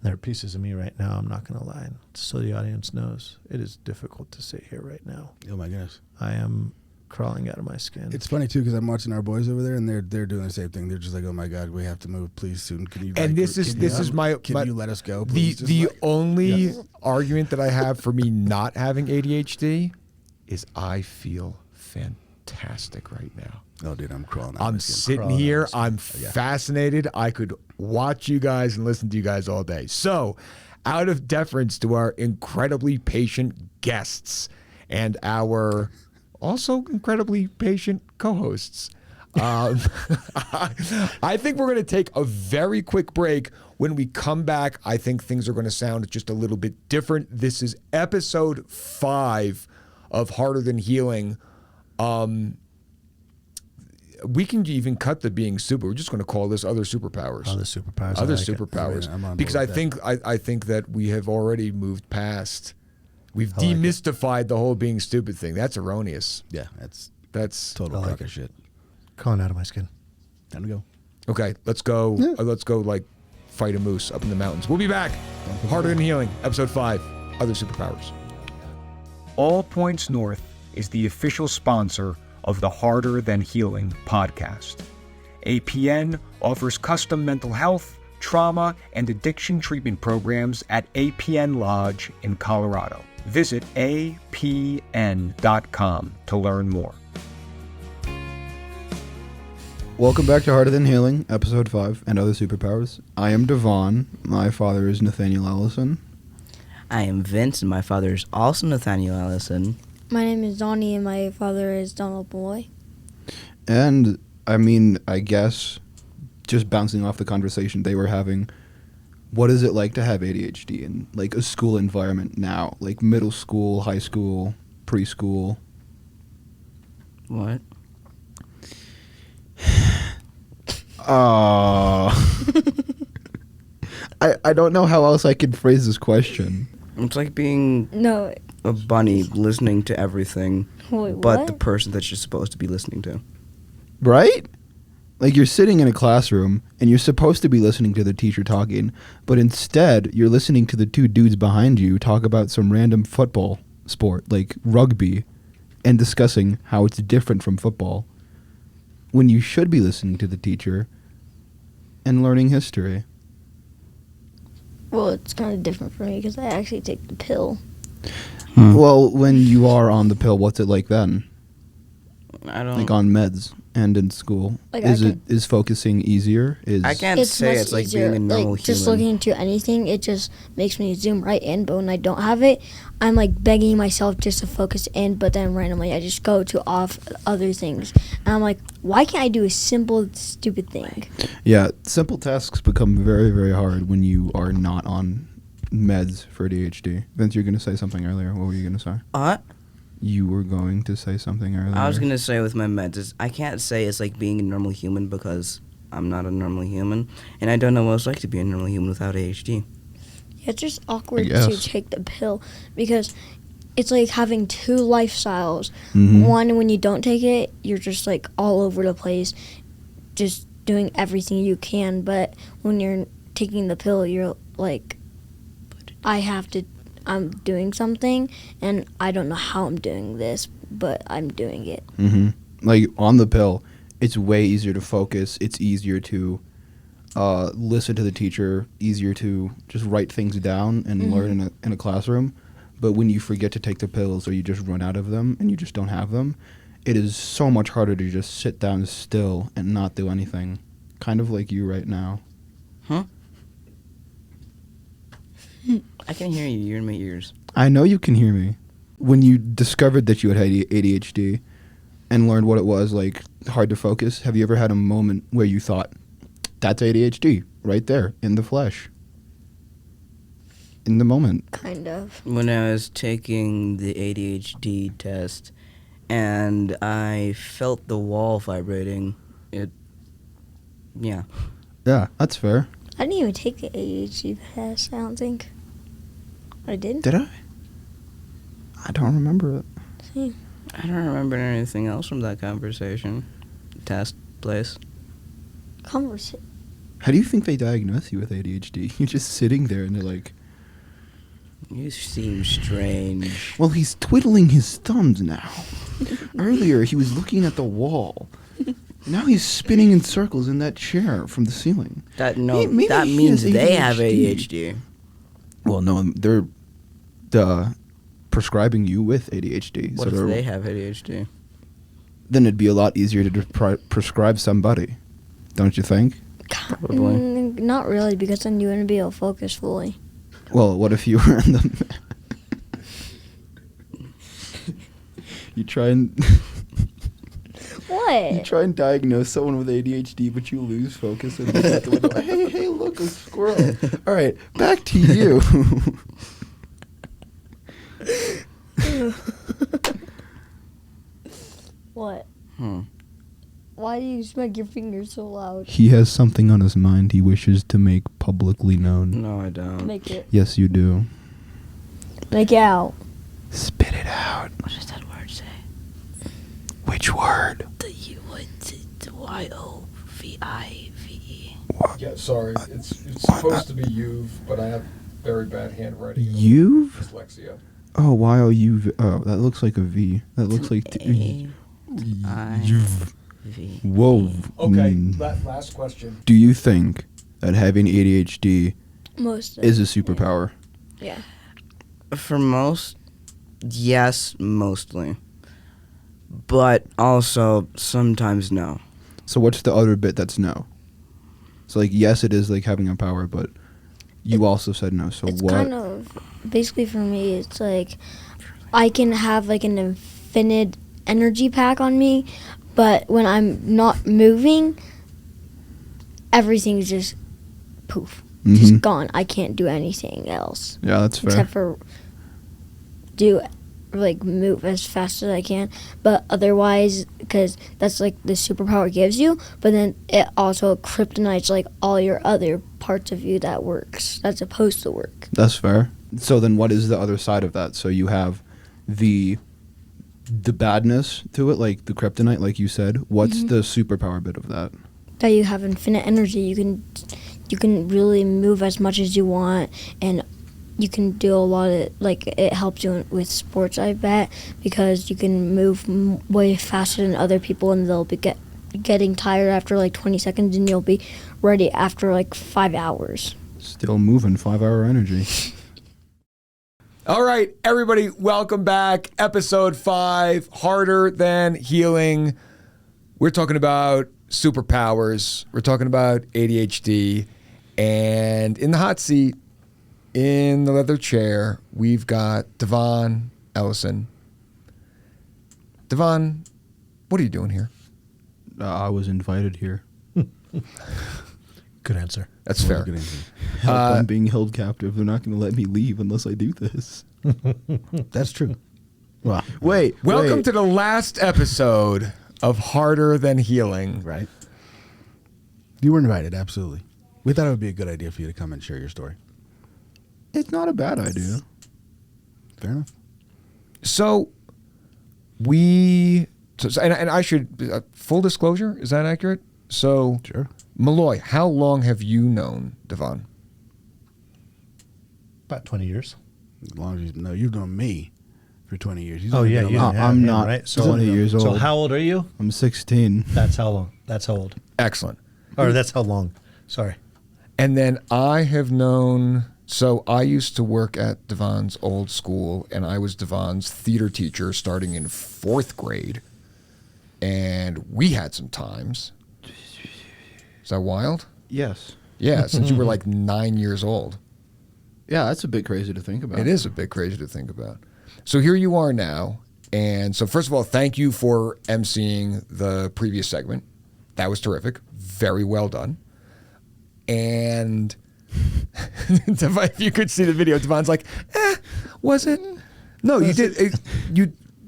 There are pieces of me right now, I'm not going to lie. So the audience knows, it is difficult to sit here right now. Oh my goodness. I am crawling out of my skin. It's funny too, because I'm watching our boys over there, and they're doing the same thing. They're just like, oh my God, we have to move, please soon. Can you? And like, this is Can you let us go? Please? The only argument that I have for me not having ADHD is I feel fantastic right now. Oh, dude, I'm crawling. I'm sitting here. I'm fascinated. I could watch you guys and listen to you guys all day. So, out of deference to our incredibly patient guests and our also incredibly patient co-hosts, I think we're going to take a very quick break. When we come back, I think things are going to sound just a little bit different. This is episode 5 of Harder Than Healing. We can even cut the being super. We're just going to call this Other Superpowers. Other Superpowers. Other Superpowers. Because I think that we have already moved past. We've demystified the whole being stupid thing. That's erroneous. Yeah, that's total crock of shit. Crawling out of my skin. Time to go. Okay, let's go. Yeah. Let's go like fight a moose up in the mountains. We'll be back. Harder Than Healing, episode 5, Other Superpowers. All Points North is the official sponsor of the Harder Than Healing podcast. APN offers custom mental health, trauma, and addiction treatment programs at APN Lodge in Colorado. Visit apn.com to learn more. Welcome back to Harder Than Healing, episode 5, and Other Superpowers. I am Davon. My father is Nathaniel Allison. I am Vince, and my father is also Nathaniel Allison. My name is Donnie, and my father is Donald Boy. And, I mean, I guess, just bouncing off the conversation they were having, what is it like to have ADHD in, like, a school environment now? Like, middle school, high school, preschool? What? I don't know how else I could phrase this question. It's like being No. a bunny listening to everything, Wait, but what? the person that you're supposed to be listening to. Right? Like, you're sitting in a classroom, and you're supposed to be listening to the teacher talking, but instead, you're listening to the two dudes behind you talk about some random football sport, like rugby, and discussing how it's different from football, when you should be listening to the teacher and learning history. Well, it's kind of different for me because I actually take the pill. Well, when you are on the pill, what's it like then? I don't. Like on meds and in school? Like, Is focusing easier? I can't It's say much it's like easier. being a normal like, just human. looking into anything, it just makes me zoom right in. But when I don't have it, I'm like begging myself just to focus in. But then randomly, I just go to off other things, and I'm like, why can't I do a simple, stupid thing? Yeah, simple tasks become very, very hard when you are not on meds for ADHD. Vince, you're going to say something earlier. What were you going to say? You were going to say something earlier. I was gonna say with my meds, I can't say it's like being a normal human because I'm not a normal human, and I don't know what it's like to be a normal human without ADHD. Yeah, it's just awkward to guess. take the pill because it's like having two lifestyles. Mhm. One, when you don't take it, you're just like all over the place, just doing everything you can. But when you're taking the pill, you're like, I'm doing something, and I don't know how I'm doing this, but I'm doing it. Mm-hmm. Like on the pill, it's way easier to focus. It's easier to listen to the teacher. Easier to just write things down and learn in a classroom. But when you forget to take the pills or you just run out of them and you just don't have them, it is so much harder to just sit down still and not do anything. Kind of like you right now. Huh? I can hear you. You're in my ears. I know you can hear me. When you discovered that you had ADHD and learned what it was, like hard to focus, have you ever had a moment where you thought, that's ADHD right there in the flesh? In the moment. Kind of. When I was taking the ADHD test and I felt the wall vibrating, yeah. Yeah, that's fair. I didn't even take the ADHD test, I don't think. I did? Did I? I don't remember it. I don't remember anything else from that conversation. Test place. Conversation. How do you think they diagnose you with ADHD? You're just sitting there and they're like, You seem strange. well, he's twiddling his thumbs now. Earlier, he was looking at the wall. Now he's spinning in circles in that chair from the ceiling. That Maybe that he means has they have ADHD. ADHD. Well, no, they're prescribing you with ADHD. What so if they have ADHD? Then it'd be a lot easier to prescribe somebody, don't you think? Probably. Not really, because then you wouldn't be able to focus fully. Well, what if you were in the... you try and... What? You try and diagnose someone with ADHD, but you lose focus and look out the window. Hey, look, a squirrel. All right, back to you. What? Why do you smack your fingers so loud? He has something on his mind he wishes to make publicly known. No, I don't. Make it. Yes, you do. Make it out. Spit it out. What does that word say? Which word? The Y-O-V-I-V-E. Yeah, sorry. It's supposed to be you've, but I have very bad handwriting. and You've? Dyslexia. Oh, Y-O-U-V. Oh, that looks like a V. That looks like... A-I-V. Whoa. Okay, last question. Do you think that having ADHD Most of is a superpower? Yeah. For most, yes, mostly. But also, sometimes no. So what's the other bit that's no? So like, yes, it is like having a power, but you also said no. So It's what? kind of, basically for me, it's like I can have like an infinite energy pack on me, but when I'm not moving, everything's just poof. Just gone. I can't do anything else. Yeah, that's fair. Except for move as fast as I can. But otherwise, because that's like the superpower gives you, but then it also kryptonites like all your other parts of you that's supposed to work. That's fair. So then what is the other side of that? So you have the badness to it, like the kryptonite, like you said. What's the superpower bit of that? That you have infinite energy. You can really move as much as you want, and you can do a lot of, like, it helps you with sports, I bet, because you can move way faster than other people, and they'll be getting tired after like 20 seconds, and you'll be ready after like 5 hours. Still moving, 5-hour energy. All right, everybody, welcome back. Episode 5, Harder Than Healing. We're talking about superpowers. We're talking about ADHD. And in the hot seat, in the leather chair, we've got Davon Ellison. Davon, what are you doing here? I was invited here. Good answer. That's fair. Good answer. I'm being held captive. They're not going to let me leave unless I do this. That's true. Well, Wait. Welcome to the last episode of Harder Than Healing. right. You were invited, absolutely. We thought it would be a good idea for you to come and share your story. It's not a bad idea. Fair enough. So and I should, full disclosure, is that accurate? So, Sure. Malloy, how long have you known Davon? About 20 years. As long as you've known me for 20 years. He's Oh, only yeah. been You alive. didn't have I'm him, not right? 20 years old. So how old are you? I'm 16. That's how long. That's how old. Excellent. Or that's how long. Sorry. And then I have known, so I used to work at Davon's old school, and I was Davon's theater teacher starting in 4th grade. And we had some times. Is that wild? Yes. Yeah, since you were like 9 years old. Yeah, that's a bit crazy to think about. It is a bit crazy to think about. So here you are now. And so first of all, thank you for emceeing the previous segment. That was terrific. Very well done. And if you could see the video, Devon's like, was it? No, you did.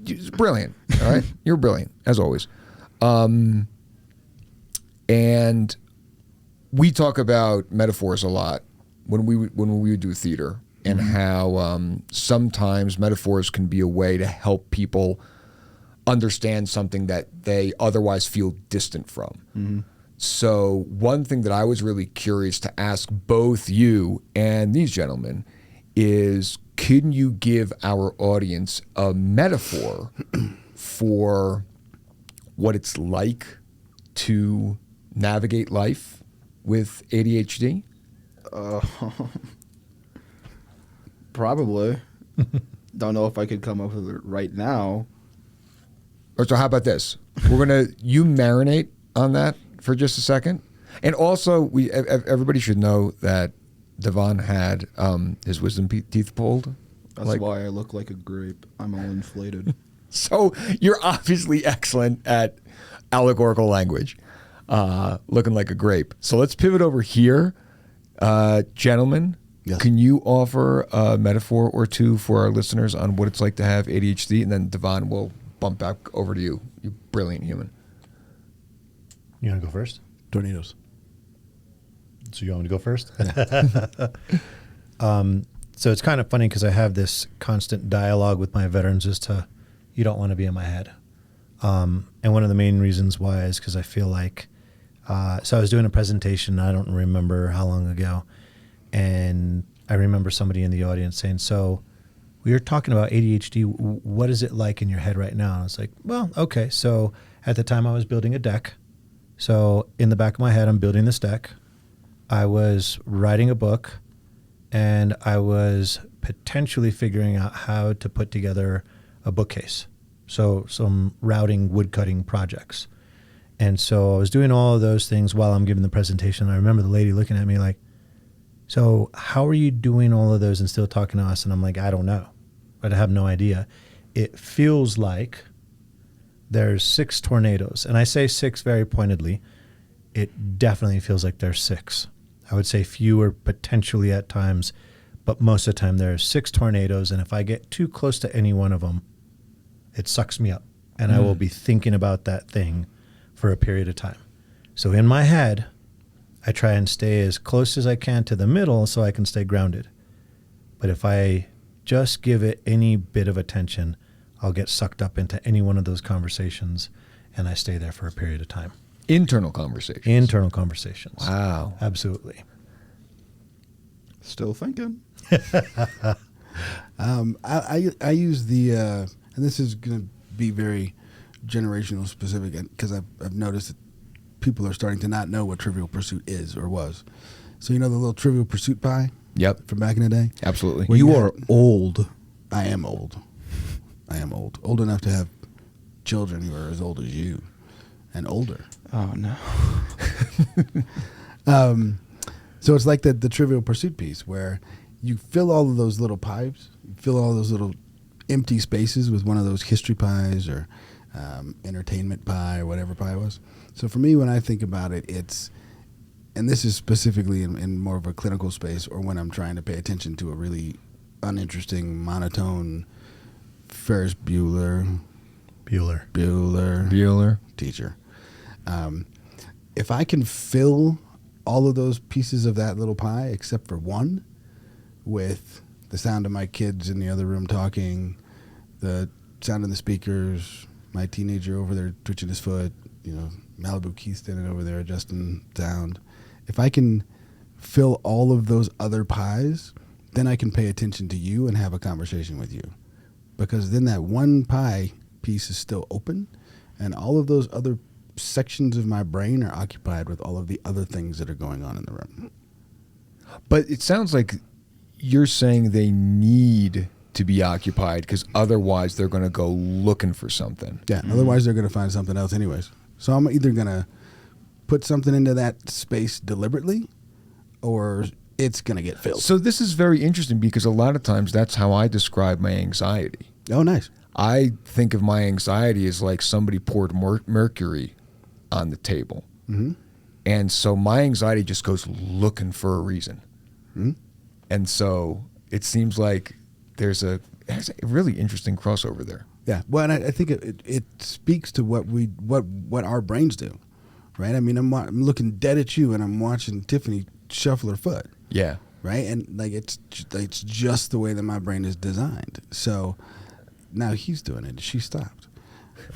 It's brilliant. All right. You're brilliant, as always. And we talk about metaphors a lot when we would do theater, and how sometimes metaphors can be a way to help people understand something that they otherwise feel distant from. So one thing that I was really curious to ask both you and these gentlemen is, can you give our audience a metaphor for what it's like to navigate life with ADHD? Probably. Don't know if I could come up with it right now. Or so how about this? You marinate on that for just a second. And also, everybody should know that Davon had his wisdom teeth pulled. That's why I look like a grape. I'm all inflated. So you're obviously excellent at allegorical language, looking like a grape. So let's pivot over here. Gentlemen, Yes. Can you offer a metaphor or two for our listeners on what it's like to have ADHD? And then Davon will bump back over to you, you brilliant human. You want to go first? Tornadoes. So you want me to go first? So it's kind of funny because I have this constant dialogue with my veterans as to, you don't want to be in my head. And one of the main reasons why is because I feel like, so I was doing a presentation, I don't remember how long ago, and I remember somebody in the audience saying, so we were talking about ADHD, what is it like in your head right now? And I was like, well, okay. So at the time I was building a deck. So in the back of my head, I'm building this deck. I was writing a book, and I was potentially figuring out how to put together a bookcase. So some routing, woodcutting projects. And so I was doing all of those things while I'm giving the presentation. I remember the lady looking at me like, so how are you doing all of those and still talking to us? And I'm like, I don't know, but I have no idea. It feels like there's 6 tornadoes. And I say 6 very pointedly. It definitely feels like there's 6. I would say fewer potentially at times, but most of the time there's 6 tornadoes. And if I get too close to any one of them, it sucks me up. And I will be thinking about that thing for a period of time. So in my head, I try and stay as close as I can to the middle so I can stay grounded. But if I just give it any bit of attention, I'll get sucked up into any one of those conversations, and I stay there for a period of time. Internal conversations. Internal conversations. Wow. Absolutely. Still thinking. I use the, and this is going to be very generational specific, because I've noticed that people are starting to not know what Trivial Pursuit is or was. So you know the little Trivial Pursuit pie? Yep. From back in the day? Absolutely. Well, You you are old. I am old. I am old. Old enough to have children who are as old as you and older. Oh no. So it's like the Trivial Pursuit piece where you fill all of those little pipes, you fill all those little empty spaces with one of those history pies or entertainment pie or whatever pie it was. So for me, when I think about it, it's, and this is specifically in more of a clinical space or when I'm trying to pay attention to a really uninteresting, monotone Ferris Bueller teacher. If I can fill all of those pieces of that little pie, except for one, with the sound of my kids in the other room talking, the sound of the speakers, my teenager over there twitching his foot, Malibu Keith standing over there adjusting sound. If I can fill all of those other pies, then I can pay attention to you and have a conversation with you. Because then that one pie piece is still open, and all of those other sections of my brain are occupied with all of the other things that are going on in the room. But it sounds like you're saying they need to be occupied because otherwise they're going to go looking for something. Yeah, otherwise they're going to find something else anyways. So I'm either going to put something into that space deliberately or it's going to get filled. So this is very interesting because a lot of times that's how I describe my anxiety. Oh, nice. I think of my anxiety as like somebody poured mercury on the table. Mm-hmm. And so my anxiety just goes looking for a reason. Mm-hmm. And so it seems like there's a really interesting crossover there. Yeah. Well, and I think it speaks to what our brains do, right? I mean, I'm looking dead at you and I'm watching Tiffany shuffle her foot. Yeah. Right. And like it's just the way that my brain is designed. So now he's doing it. She stopped.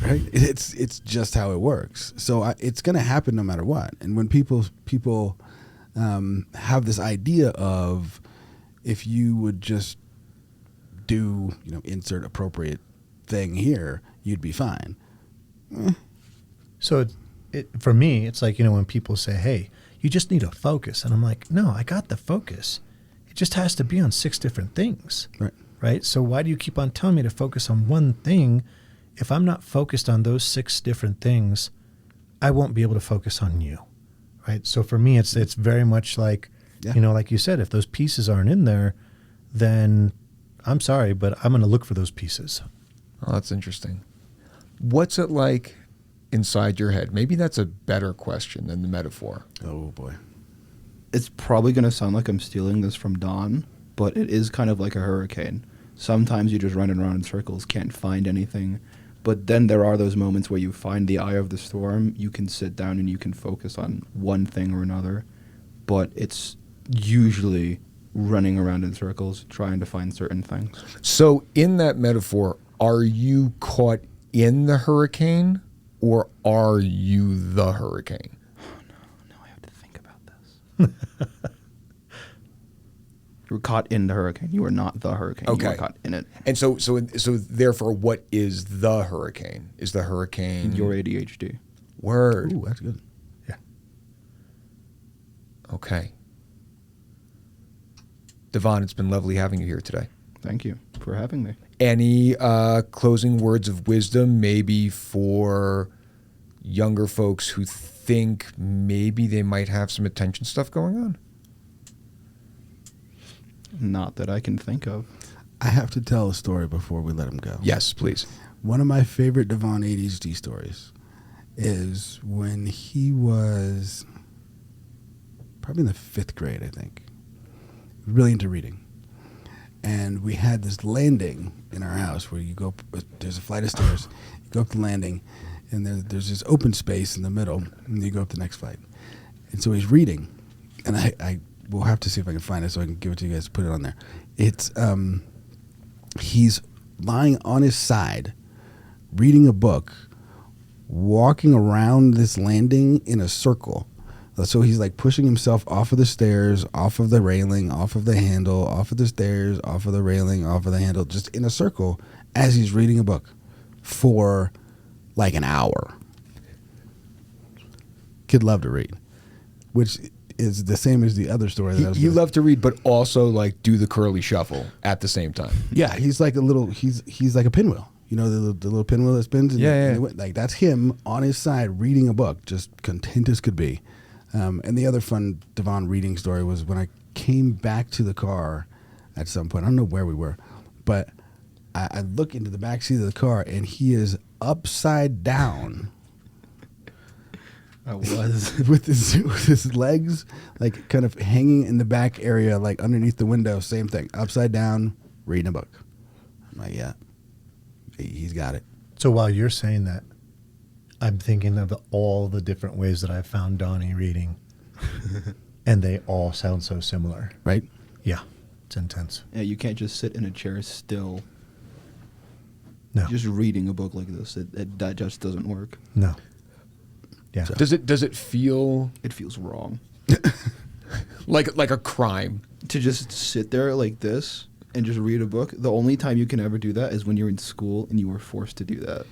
Right. It's just how it works. So it's going to happen no matter what. And when people have this idea of if you would just do, insert appropriate thing here, you'd be fine. So for me, it's like, when people say, hey, you just need to focus. And I'm like, no, I got the focus. It just has to be on 6 different things. Right? So why do you keep on telling me to focus on one thing? If I'm not focused on those 6 different things, I won't be able to focus on you. Right? So for me, it's very much like, like you said, if those pieces aren't in there, then I'm sorry, but I'm going to look for those pieces. Oh, that's interesting. What's it like inside your head? Maybe that's a better question than the metaphor. Oh, boy. It's probably going to sound like I'm stealing this from Don, but it is kind of like a hurricane. Sometimes you're just running around in circles, can't find anything. But then there are those moments where you find the eye of the storm. You can sit down and you can focus on one thing or another. But it's usually running around in circles, trying to find certain things. So in that metaphor, are you caught in the hurricane or are you the hurricane? Oh, no, I have to think about this. You were caught in the hurricane. You were not the hurricane. Okay. You were caught in it. And so therefore, what is the hurricane? Is the hurricane Your ADHD. Word? Ooh, that's good. Yeah. Okay. Davon, it's been lovely having you here today. Thank you for having me. Any closing words of wisdom, maybe for younger folks who think maybe they might have some attention stuff going on? Not that I can think of. I have to tell a story before we let him go. Yes, please. One of my favorite Davon ADHD stories is when he was probably in the 5th grade, I think. Really into reading. And we had this landing in our house where you go up, there's a flight of stairs, you go up the landing, and there's this open space in the middle, and you go up the next flight. And so he's reading, and I will have to see if I can find it so I can give it to you guys, put it on there. It's, he's lying on his side, reading a book, walking around this landing in a circle. So he's like pushing himself off of the stairs, off of the railing, off of the handle, off of the stairs, off of the railing, off of the handle, just in a circle as he's reading a book for like an hour. Kid loved to read, which is the same as the other story. That I was You gonna- love to read, but also like do the curly shuffle at the same time. Yeah, he's like a little. He's like a pinwheel. You know the little pinwheel that spins. And Yeah, yeah. like that's him on his side reading a book, just content as could be. And the other fun Davon reading story was when I came back to the car at some point. I don't know where we were, but I look into the back seat of the car and he is upside down. I was. with his legs like kind of hanging in the back area, like underneath the window. Same thing, upside down, reading a book. I'm like, yeah, he's got it. So while you're saying that, I'm thinking of all the different ways that I've found Donnie reading, and they all sound so similar. Right? Yeah, it's intense. Yeah, you can't just sit in a chair still, No, just reading a book like this. That just doesn't work. no. Yeah. Does it feel It feels wrong like a crime? to just sit there like this and just read a book. The only time you can ever do that is when you're in school and you were forced to do that.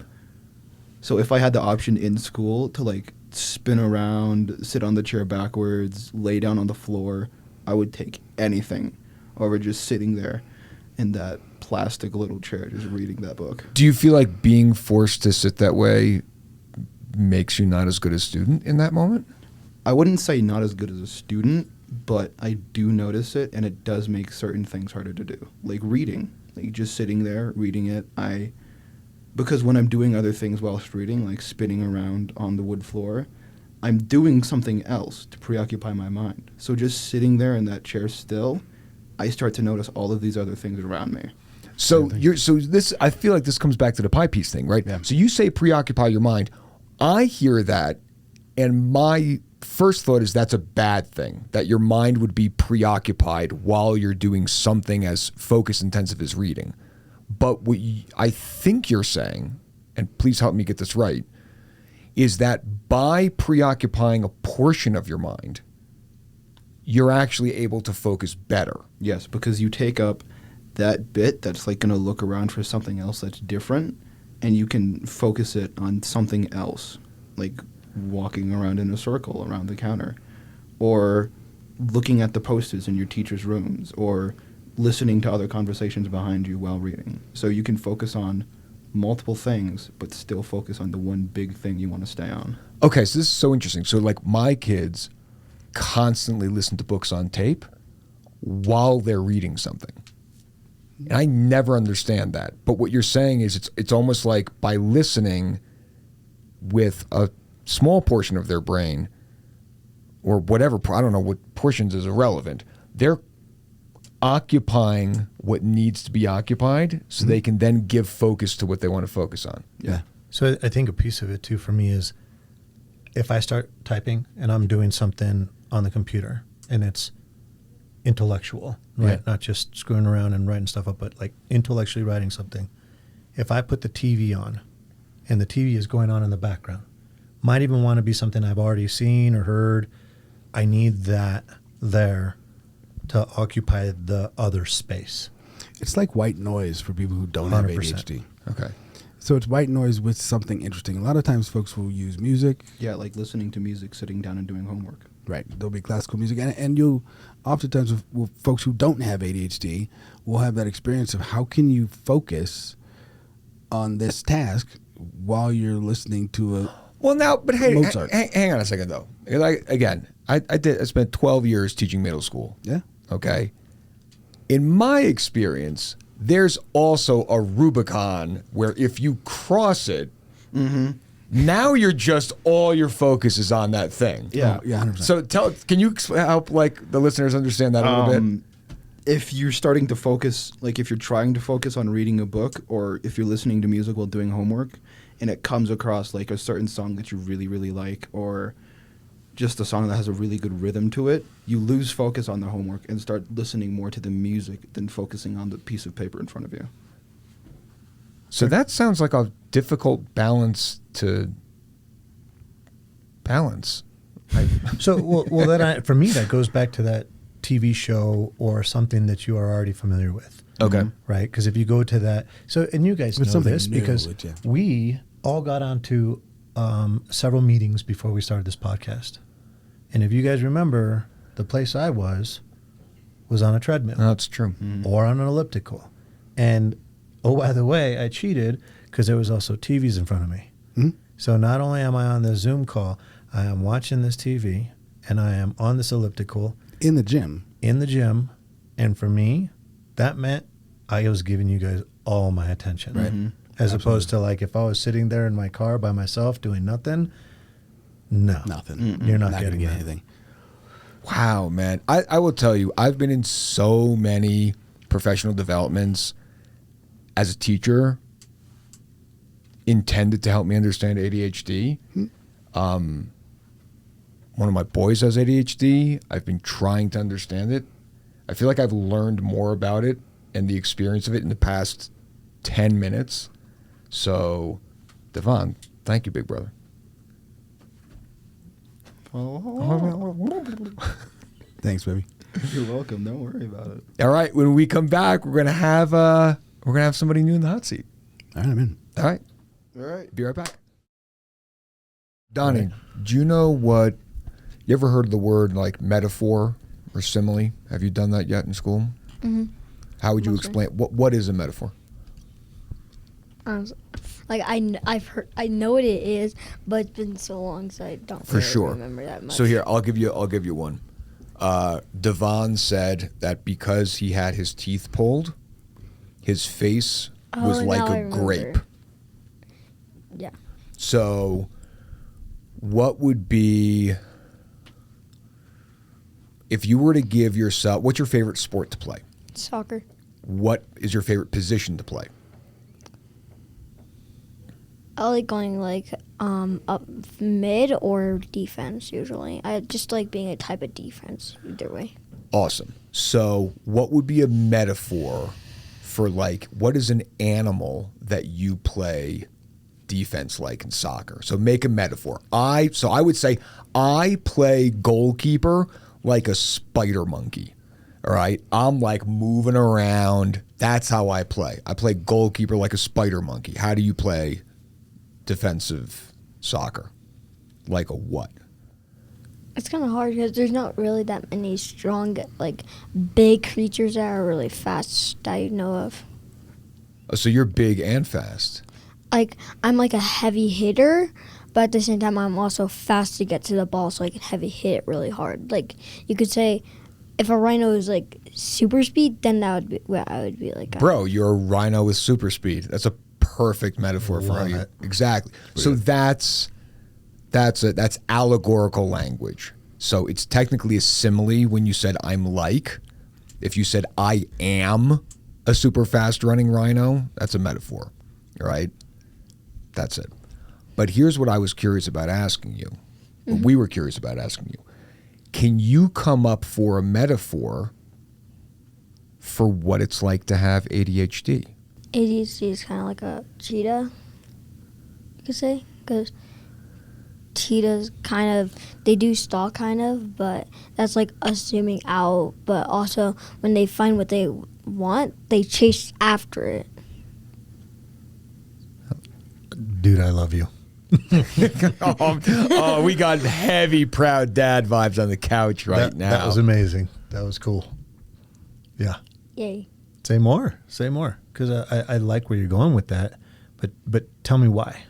So if I had the option in school to like spin around, sit on the chair backwards, lay down on the floor, I would take anything over just sitting there in that plastic little chair just reading that book. Do you feel like being forced to sit that way makes you not as good a student in that moment? I wouldn't say not as good as a student, but I do notice it, and it does make certain things harder to do. Like reading, like just sitting there reading it. Because when I'm doing other things whilst reading, like spinning around on the wood floor, I'm doing something else to preoccupy my mind. So just sitting there in that chair still, I start to notice all of these other things around me. So this I feel like this comes back to the pie piece thing, right? Yeah. So you say preoccupy your mind. I hear that, and my first thought is that's a bad thing, that your mind would be preoccupied while you're doing something as focus intensive as reading. But what I think you're saying, and please help me get this right, is that by preoccupying a portion of your mind, you're actually able to focus better. Yes, because you take up that bit that's like going to look around for something else that's different, and you can focus it on something else, like walking around in a circle around the counter, or looking at the posters in your teacher's rooms, or listening to other conversations behind you while reading. So you can focus on multiple things, but still focus on the one big thing you want to stay on. Okay, so this is so interesting. So like my kids constantly listen to books on tape while they're reading something. And I never understand that. But what you're saying is it's almost like by listening with a small portion of their brain or whatever, I don't know what portions is irrelevant, they're occupying what needs to be occupied so they can then give focus to what they want to focus on. Yeah. So I think a piece of it too for me is if I start typing and I'm doing something on the computer and it's intellectual, right? Yeah. Not just screwing around and writing stuff up, but like intellectually writing something. If I put the TV on and the TV is going on in the background, might even want to be something I've already seen or heard, I need that there to occupy the other space. It's like white noise for people who don't have 100%. ADHD. Okay. So it's white noise with something interesting. A lot of times folks will use music. Yeah, like listening to music, sitting down and doing homework. Right. There'll be classical music. And you'll oftentimes with folks who don't have ADHD will have that experience of how can you focus on this task while you're listening to a Well, now, but hey, Mozart. hang on a second though. Like again, I spent 12 years teaching middle school. Yeah. Okay. In my experience, there's also a Rubicon where if you cross it, now you're just all your focus is on that thing. Yeah. Yeah, 100%. So can you help like the listeners understand that a little bit? If you're starting to focus, like if you're trying to focus on reading a book, or if you're listening to music while doing homework, and it comes across like a certain song that you really, really like, or just a song that has a really good rhythm to it, you lose focus on the homework and start listening more to the music than focusing on the piece of paper in front of you. So that sounds like a difficult balance to balance. So, well, then for me, that goes back to that TV show or something that you are already familiar with. Okay. Right? Because if you go to that, and you guys With know something this new, because yeah. we all got onto several meetings before we started this podcast. And if you guys remember, The place I was on a treadmill. That's true. Or on an elliptical. And, oh, by the way, I cheated because there was also TVs in front of me. So not only am I on the Zoom call, I am watching this TV, and I am on this elliptical. In the gym. And for me, that meant I was giving you guys all my attention. Right. As opposed to, like, if I was sitting there in my car by myself doing nothing, no. Nothing. You're not gonna getting get that. anything. Wow, man. I will tell you, I've been in so many professional developments as a teacher intended to help me understand ADHD. One of my boys has ADHD. I've been trying to understand it. I feel like I've learned more about it and the experience of it in the past 10 minutes. So, Davon, thank you, big brother. Thanks, baby. You're welcome. Don't worry about it. All right, when we come back, we're gonna have somebody new in the hot seat. All right, I'm in. All right, All right. be right back. Donnie, do you know what? You ever heard the word like metaphor or simile? Have you done that yet in school? Mm-hmm. How would you Mostly. explain what is a metaphor? Like I've heard, I know what it is, but it's been so long, so I don't For really sure. remember that much. So here, I'll give you one. Davon said that because he had his teeth pulled, his face was Oh, like now I a remember. grape. Yeah. So, what would be, if you were to give yourself, what's your favorite sport to play? Soccer. What is your favorite position to play? I like going like up mid or defense usually. I just like being a type of defense either way. Awesome. So, what would be a metaphor for like, what is an animal that you play defense like in soccer? So, make a metaphor. I would say I play goalkeeper like a spider monkey. All right. I'm like moving around. That's how I play. I play goalkeeper like a spider monkey. How do you play defensive soccer? Like a what? It's kind of hard because there's not really that many strong, like big creatures that are really fast that you know of. Oh, so you're big and fast. Like I'm like a heavy hitter, but at the same time I'm also fast to get to the ball, so I can heavy hit it really hard. Like you could say, if a rhino is like super speed, then that would be what I would be like. Bro, you're a rhino with super speed. That's a perfect metaphor for how Love you it. exactly. So that's allegorical language. So it's technically a simile when you said I'm like. If you said I am a super fast running rhino, that's a metaphor. Right? That's it. But here's what I was curious about asking you. What we were curious about asking you. Can you come up for a metaphor for what it's like to have ADHD? ADHD is kind of like a cheetah, you could say, because cheetahs kind of, they do stalk kind of, but that's like us zooming out. But also when they find what they want, they chase after it. Dude, I love you. Oh, we got heavy proud dad vibes on the couch right now. That was amazing. That was cool. Yeah. Yay. Say more. Say more. Because I like where you're going with that. But tell me why.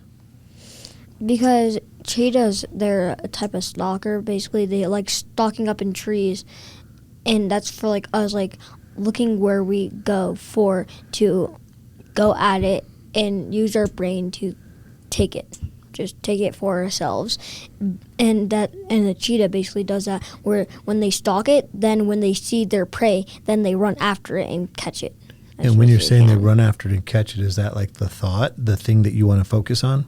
Because cheetahs, they're a type of stalker. Basically, they like stalking up in trees. And that's for like us like looking where we go for to go at it and use our brain to take it. Just take it for ourselves. And the cheetah basically does that where when they stalk it, then when they see their prey, then they run after it and catch it. And when you're saying they run after it and catch it, is that like the thought, the thing that you want to focus on?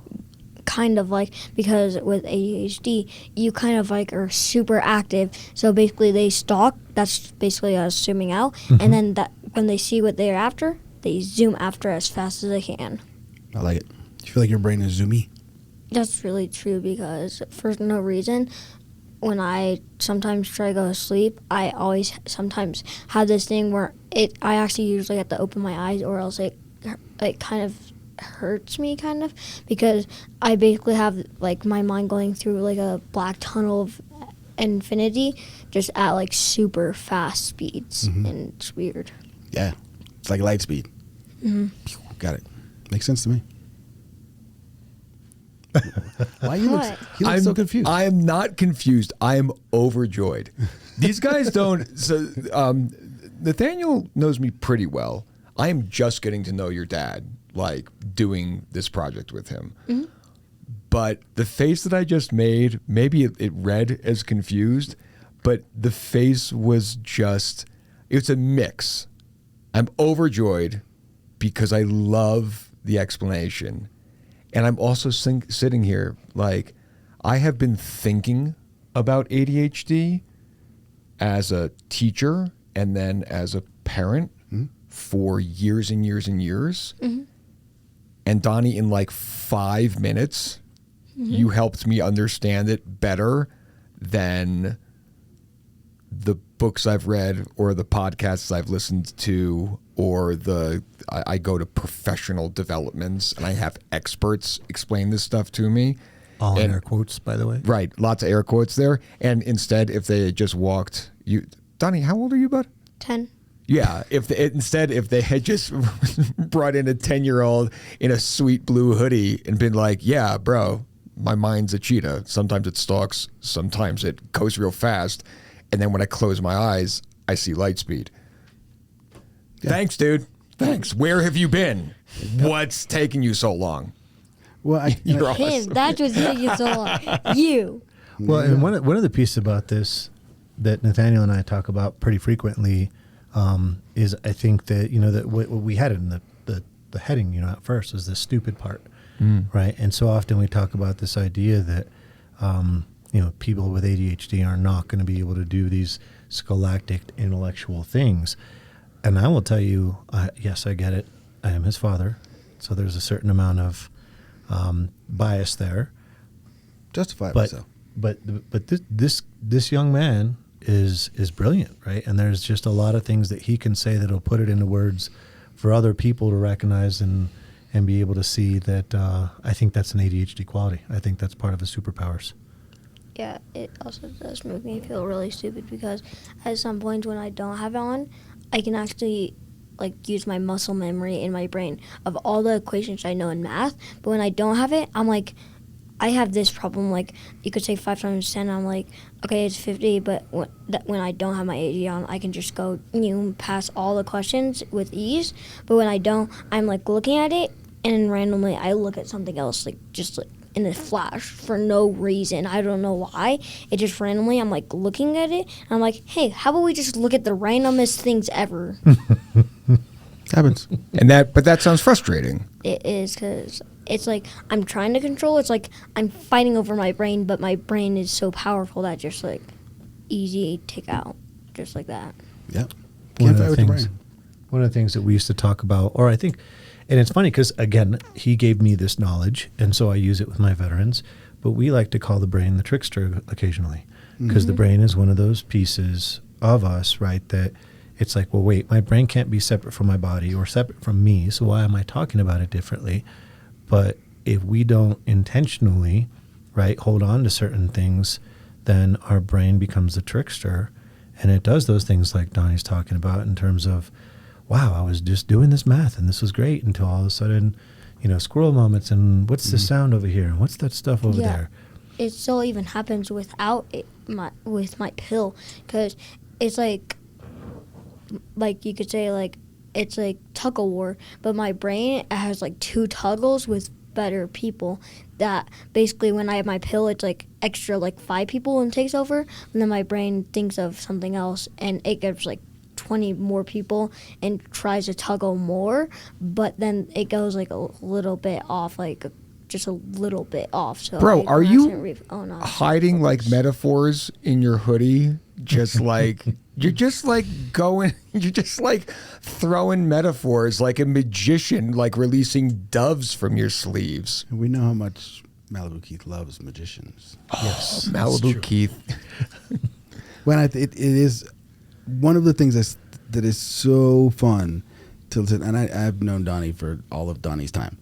Kind of like, because with ADHD, you kind of like are super active. So basically they stalk, that's basically us zooming out. And then that when they see what they're after, they zoom after as fast as they can. I like it. You feel like your brain is zoomy? That's really true because for no reason, when I sometimes try to go to sleep, I always sometimes have this thing where I actually usually have to open my eyes or else it kind of hurts me kind of because I basically have like my mind going through like a black tunnel of infinity, just at like super fast speeds, and it's weird. Yeah, it's like light speed. Got it. Makes sense to me. Why you look? What? He looks so confused. I am not confused. I am overjoyed. These guys don't. So Nathaniel knows me pretty well. I am just getting to know your dad, like doing this project with him. But the face that I just made, maybe it read as confused, but the face was just, it's a mix. I'm overjoyed because I love the explanation. And I'm also sitting here like, I have been thinking about ADHD as a teacher and then as a parent for years and years and years. And Donnie, in like 5 minutes, you helped me understand it better than the books I've read or the podcasts I've listened to, or I go to professional developments and I have experts explain this stuff to me. All in And- air quotes, by the way. Right, lots of air quotes there. And instead, if they had just walked, Donnie, how old are you, bud? 10. Yeah, if they had just brought in a 10-year-old in a sweet blue hoodie and been like, yeah, bro, my mind's a cheetah. Sometimes it stalks, sometimes it goes real fast. And then when I close my eyes, I see light speed. Thanks, dude. Thanks. Where have you been? What's taking you so long? Well, You're Him, awesome. that's what's taking so long. You. Well, and one of the pieces about this that Nathaniel and I talk about pretty frequently is I think that, that what we had in the heading, at first was the stupid part, right? And so often we talk about this idea that, people with ADHD are not going to be able to do these scholastic intellectual things. And I will tell you, yes, I get it. I am his father. So there's a certain amount of bias there. justifiably But so. but this young man is brilliant, right? And there's just a lot of things that he can say that'll put it into words for other people to recognize and be able to see that. I think that's an ADHD quality. I think that's part of his superpowers. Yeah, it also does make me feel really stupid because at some points when I don't have it on, I can actually use my muscle memory in my brain of all the equations I know in math. But when I don't have it, I'm like, I have this problem. Like you could say 5 times 10. I'm like, okay, it's 50. But when I don't have my AD on, I can just go pass all the questions with ease. But when I don't, I'm looking at it and randomly I look at something else in a flash for no reason. I don't know why. It just randomly, I'm looking at it and I'm like, hey, how about we just look at the randomest things ever? Happens. But that sounds frustrating. It is because it's I'm trying to control. It's I'm fighting over my brain, but my brain is so powerful that just easy take out, just like that. Yeah. One Can't fight of with the your things, brain. one of the things that we used to talk about, or I think, and it's funny because again, he gave me this knowledge, and so I use it with my veterans. But we like to call the brain the trickster occasionally, because the brain is one of those pieces of us, right? That it's well, wait, my brain can't be separate from my body or separate from me, so why am I talking about it differently? But if we don't intentionally, right, hold on to certain things, then our brain becomes the trickster, and it does those things like Donnie's talking about in terms of, wow, I was just doing this math and this was great until all of a sudden, squirrel moments and what's the sound over here and what's that stuff over there? It still even happens without with my pill, because it's you could say it's tug of war, but my brain has 2 tuggles with better people that basically when I have my pill it's extra 5 people and takes over, and then my brain thinks of something else and it gives 20 more people and tries to tuggle more, but then it goes a little bit off, just a little bit off. So Bro, are you no, hiding metaphors in your hoodie? Just you're just going, you're just throwing metaphors like a magician, releasing doves from your sleeves. We know how much Malibu Keith loves magicians. Yes, Malibu Keith. When it is one of the things that is so fun and I've known Donnie for all of Donnie's time,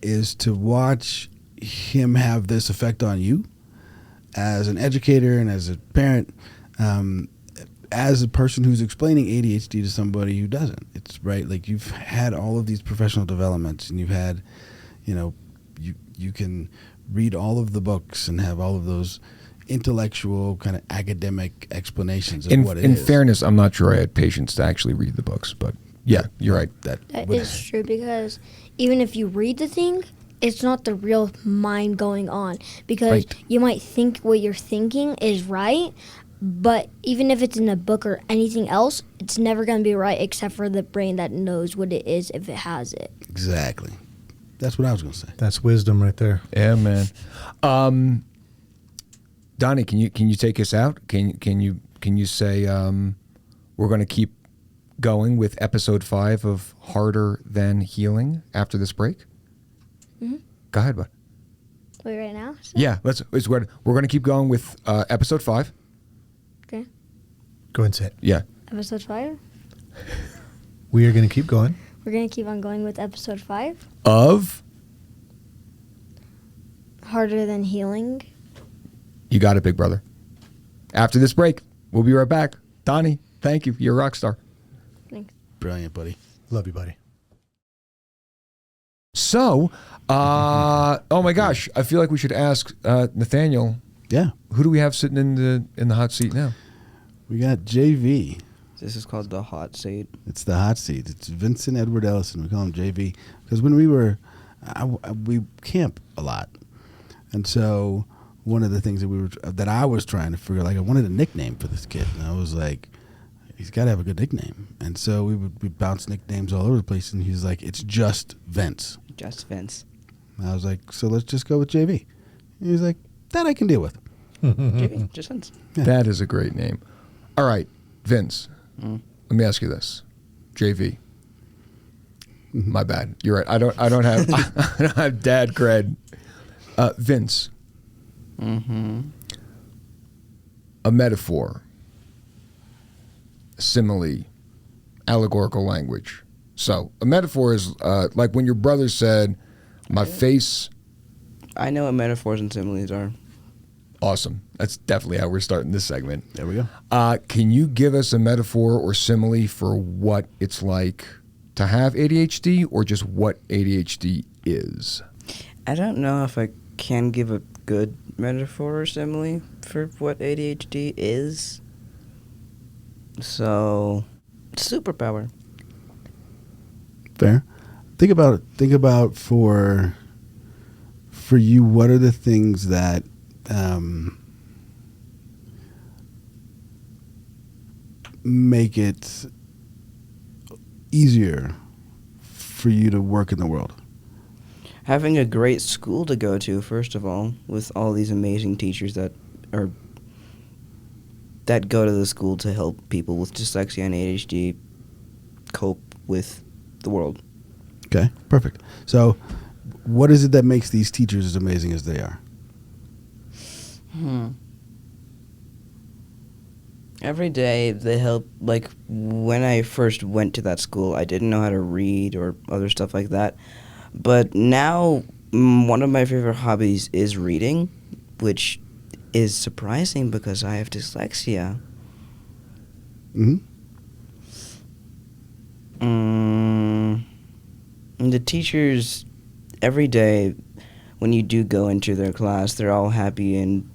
is to watch him have this effect on you as an educator and as a parent, as a person who's explaining ADHD to somebody who doesn't. It's right, like you've had all of these professional developments, and you've had, you can read all of the books and have all of those intellectual kind of academic explanations of what it is. In fairness, I'm not sure I had patience to actually read the books, but yeah, you're right. That is true, because even if you read the thing, it's not the real mind going on, because you might think what you're thinking is right, but even if it's in a book or anything else, it's never going to be right except for the brain that knows what it is if it has it. Exactly. That's what I was going to say. That's wisdom right there. Yeah, man. Donnie, can you take us out? Can you say we're going to keep going with episode 5 of Harder Than Healing after this break? Mm-hmm. Go ahead, bud. Wait, right now? So? Yeah, we're going to keep going with episode 5. Okay. Go ahead and say it. Yeah. Episode 5? We are going to keep going. We're going to keep on going with episode 5. Of? Harder Than Healing. You got it, big brother. After this break, we'll be right back. Donnie, thank you. You're a rock star. Thanks. Brilliant, buddy. Love you, buddy. So, oh my gosh, I feel like we should ask Nathaniel. Yeah. Who do we have sitting in the hot seat now? We got JV. This is called the hot seat. It's the hot seat. It's Vincent Edward Ellison. We call him JV because when we were, we camp a lot, and so one of the things that I was trying to figure, like I wanted a nickname for this kid, and I was like, he's got to have a good nickname, and so we bounce nicknames all over the place, and he's like, it's just Vince. Just Vince. And I was like, so let's just go with JV. And he was like, that I can deal with. JV, just Vince. Yeah. That is a great name. All right, Vince. Let me ask you this, JV. My bad. You're right. I don't have I don't have dad cred. Vince. Mm-hmm. A metaphor, simile, allegorical language. So a metaphor is like when your brother said, "My face." I know what metaphors and similes are. Awesome. That's definitely how we're starting this segment. There we go. Can you give us a metaphor or simile for what it's like to have ADHD, or just what ADHD is? I don't know if I can give a good metaphor or simile for what ADHD is. So, superpower. Fair. Think about for you, what are the things that make it easier for you to work in the world? Having a great school to go to, first of all, with all these amazing teachers that go to the school to help people with dyslexia and ADHD cope with the world. Okay, perfect. So, what is it that makes these teachers as amazing as they are? Every day they help. Like when I first went to that school, I didn't know how to read or other stuff like that. But now one of my favorite hobbies is reading, which is surprising because I have dyslexia. Mm-hmm. And the teachers, every day when you do go into their class, they're all happy, and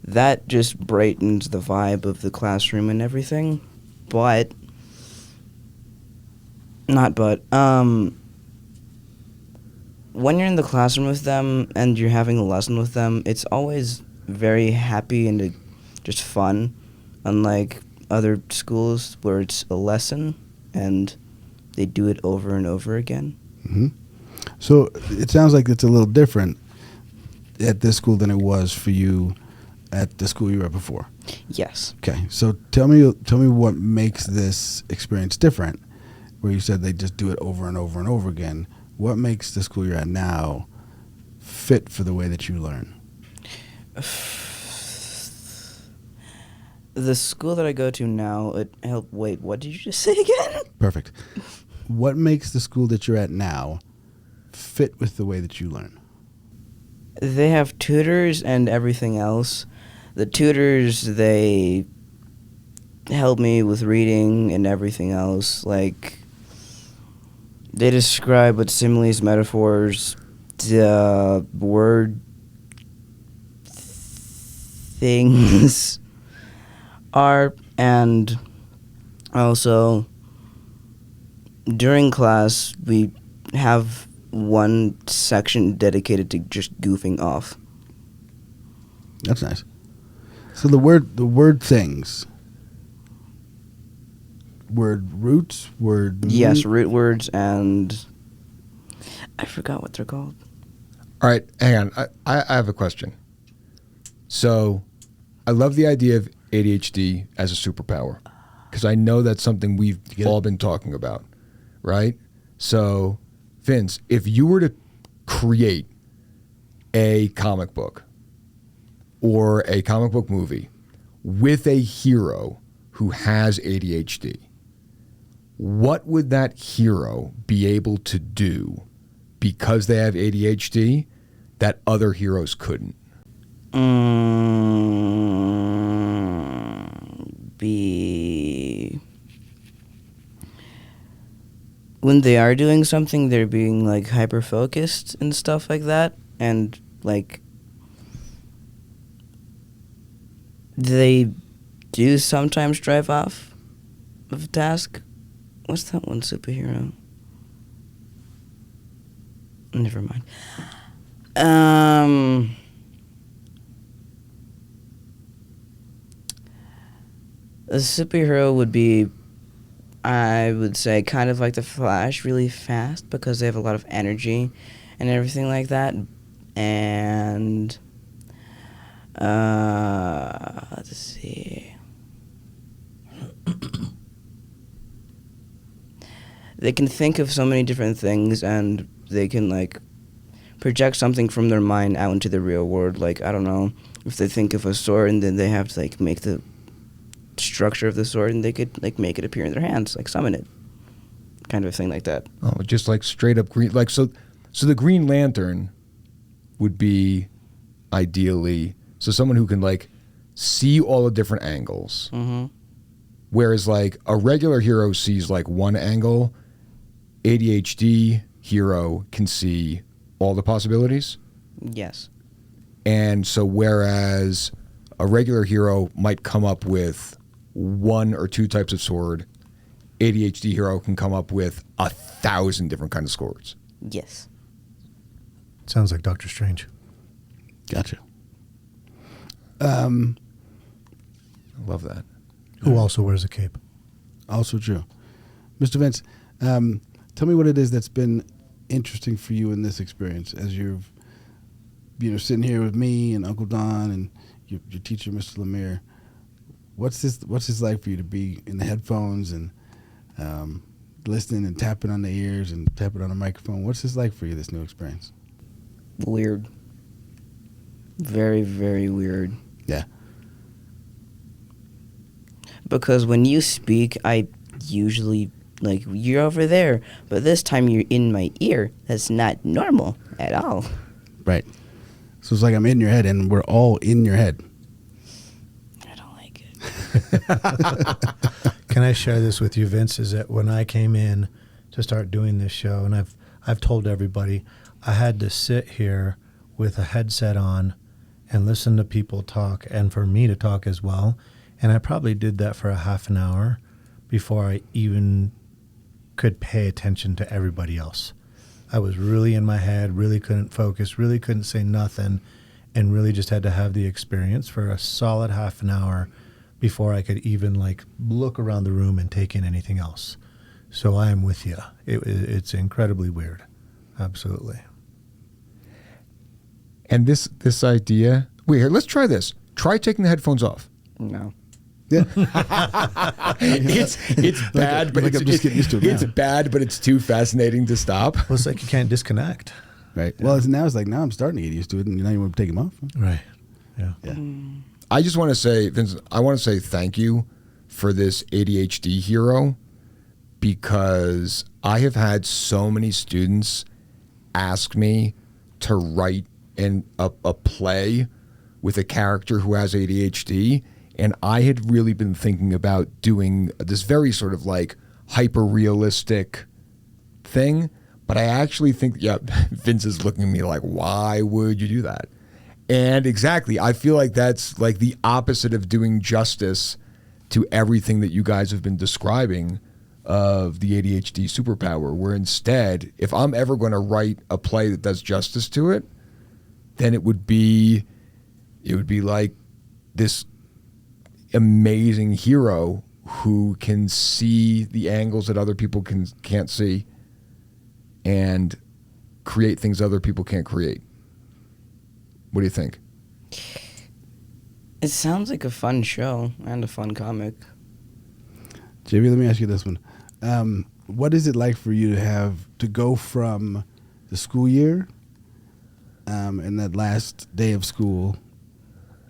that just brightens the vibe of the classroom and everything. But when you're in the classroom with them and you're having a lesson with them, it's always very happy and just fun, unlike other schools where it's a lesson and they do it over and over again. Mm-hmm. So it sounds like it's a little different at this school than it was for you at the school you were at before. Yes. Okay, so tell me what makes this experience different, where you said they just do it over and over and over again. What makes the school you're at now fit for the way that you learn? The school that I go to now, wait, what did you just say again? Perfect. What makes the school that you're at now fit with the way that you learn? They have tutors and everything else. the tutors, they help me with reading and everything else. Like, they describe what similes, metaphors, the word things are, and also during class we have one section dedicated to just goofing off. That's nice. So the word things. Word roots, word Yes, root words, and I forgot what they're called. All right, hang on. I have a question. So, I love the idea of ADHD as a superpower because I know that's something we've all been talking about, right? So, Vince, if you were to create a comic book or a comic book movie with a hero who has ADHD, what would that hero be able to do because they have ADHD that other heroes couldn't? When they are doing something, they're being like hyper focused and stuff like that, and like they do sometimes drive off of a task. What's that one superhero? Never mind. A superhero would be, I would say, kind of like the Flash, really fast because they have a lot of energy and everything like that. And let's see. They can think of so many different things, and they can like project something from their mind out into the real world. Like, I don't know, if they think of a sword and then they have to like make the structure of the sword, and they could like make it appear in their hands, like summon it, kind of a thing like that. Oh, just like straight up green. Like so the Green Lantern would be ideally someone who can like see all the different angles. Mm-hmm. Whereas like a regular hero sees like one angle, ADHD hero can see all the possibilities. Yes. And so whereas a regular hero might come up with one or two types of sword, ADHD hero can come up with 1,000 different kinds of swords. Yes. Sounds like Doctor Strange. Gotcha. I love that. Who also wears a cape. Also true. Mr. Vince, tell me what it is that's been interesting for you in this experience as you've, sitting here with me and Uncle Don and your teacher, Mr. Lemire. What's this like for you to be in the headphones and listening and tapping on the ears and tapping on the microphone? What's this like for you, this new experience? Weird. Very, very weird. Yeah. Because when you speak, I usually, like, you're over there, but this time you're in my ear. That's not normal at all. Right. So it's like I'm in your head and we're all in your head. I don't like it. Can I share this with you, Vince? Is that when I came in to start doing this show, and I've told everybody, I had to sit here with a headset on and listen to people talk, and for me to talk as well. And I probably did that for a half an hour before I even could pay attention to everybody else. I was really in my head, really couldn't focus, really couldn't say nothing, and really just had to have the experience for a solid half an hour before I could even like look around the room and take in anything else. So I am with you. It's incredibly weird. Absolutely. And this idea, wait, here, let's try this. Try taking the headphones off. No. Yeah. It's bad, but I'm just getting used to it it's now. bad, but it's too fascinating to stop. Well, it's like you can't disconnect. Right. Well, now I'm starting to get used to it, and now you want to take them off. Right. Yeah. Yeah. I just want to say, Vincent, I want to say thank you for this ADHD hero, because I have had so many students ask me to write in a play with a character who has ADHD, and I had really been thinking about doing this very sort of like hyper-realistic thing, but I actually think, Vince is looking at me like, why would you do that? And exactly, I feel like that's like the opposite of doing justice to everything that you guys have been describing of the ADHD superpower, where instead, if I'm ever going to write a play that does justice to it, then it would be like this amazing hero who can see the angles that other people can't see and create things other people can't create. What do you think? It sounds like a fun show and a fun comic. JV, let me ask you this one. What is it like for you to go from the school year and that last day of school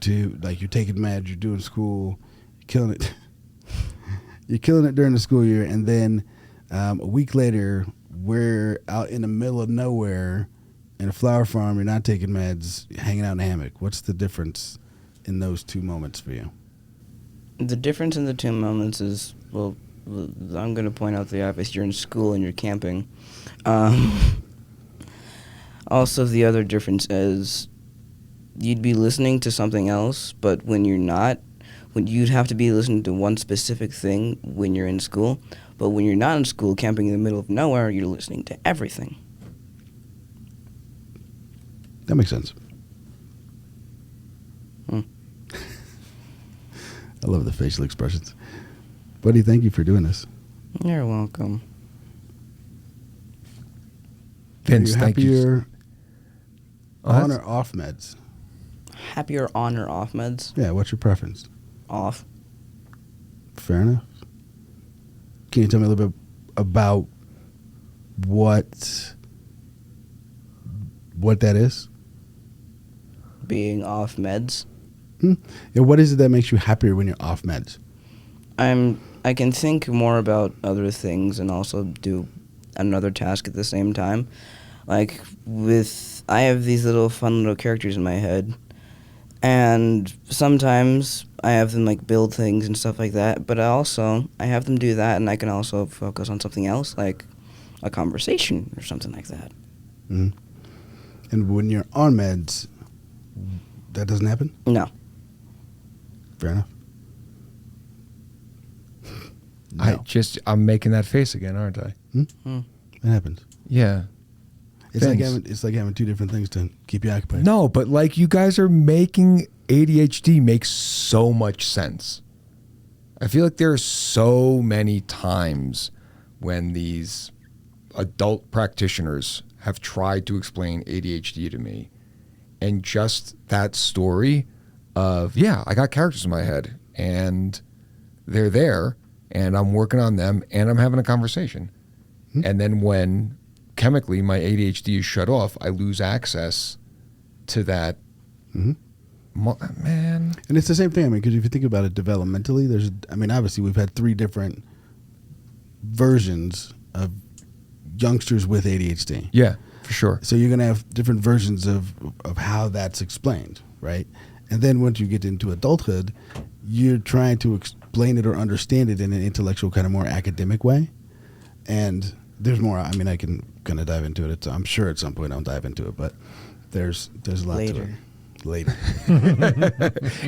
to, like, you're taking meds, you're doing school, you're killing it. You're killing it during the school year, and then a week later, we're out in the middle of nowhere in a flower farm, you're not taking meds, you're hanging out in a hammock. What's the difference in those two moments for you? The difference in the two moments is, well, I'm going to point out the obvious. You're in school and you're camping. Also, the other difference is you'd be listening to something else, but when you're not, when you'd have to be listening to one specific thing when you're in school. But when you're not in school, camping in the middle of nowhere, you're listening to everything. That makes sense. I love the facial expressions. Buddy, thank you for doing this. You're welcome. Vince, thank you. Happier on or off meds? Happier on or off meds? Yeah, what's your preference? Off. Fair enough. Can you tell me a little bit about what that is? Being off meds? Yeah, what is it that makes you happier when you're off meds? I can think more about other things and also do another task at the same time. Like I have these fun little characters in my head, and sometimes I have them like build things and stuff like that, but I have them do that, and I can also focus on something else, like a conversation or something like that. Mm-hmm. And when you're on meds, that doesn't happen? No. Fair enough. No. I'm making that face again, aren't I? It happens. Yeah. It's like having two different things to keep you occupied. No, but like you guys are making ADHD make so much sense. I feel like there are so many times when these adult practitioners have tried to explain ADHD to me, and just that story of, I got characters in my head and they're there and I'm working on them and I'm having a conversation. And then when chemically my ADHD is shut off, I lose access to that. Man. And it's the same thing, because if you think about it developmentally, obviously we've had three different versions of youngsters with ADHD. Yeah, for sure. So you're going to have different versions of how that's explained, right? And then once you get into adulthood, you're trying to explain it or understand it in an intellectual, kind of more academic way. And there's more. I can kind of dive into it. I'm sure at some point I'll dive into it, but there's a lot to it. Later.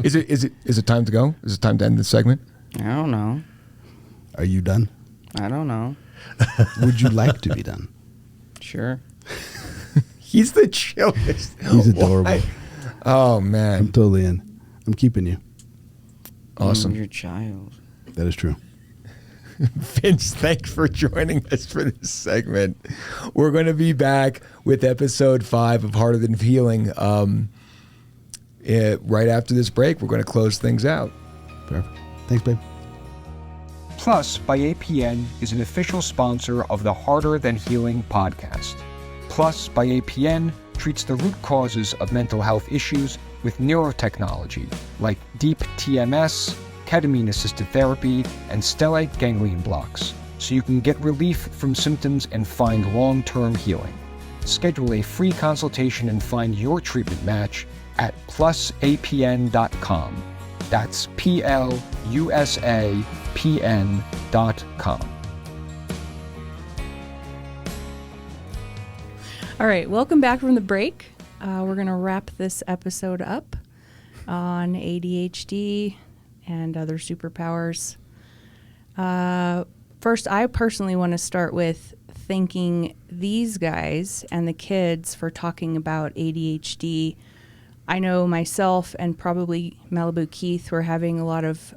Is it time to go? Is it time to end this segment? I don't know. Are you done? I don't know. Would you like to be done? Sure. He's the chillest. He's adorable. Why? Oh, man. I'm totally in. I'm keeping you. Awesome. I'm your child. That is true. Vince, thanks for joining us for this segment. We're going to be back with episode 5 of Harder Than Healing. Right after this break, we're going to close things out. Perfect. Thanks, babe. Plus by APN is an official sponsor of the Harder Than Healing podcast. Plus by APN treats the root causes of mental health issues with neurotechnology like deep TMS, ketamine-assisted therapy, and stellate ganglion blocks, so you can get relief from symptoms and find long-term healing. Schedule a free consultation and find your treatment match at plusapn.com. That's PLUSAPN.com. All right, welcome back from the break. We're going to wrap this episode up on ADHD and other superpowers. First, I personally want to start with thanking these guys and the kids for talking about ADHD. I know myself and probably Malibu Keith were having a lot of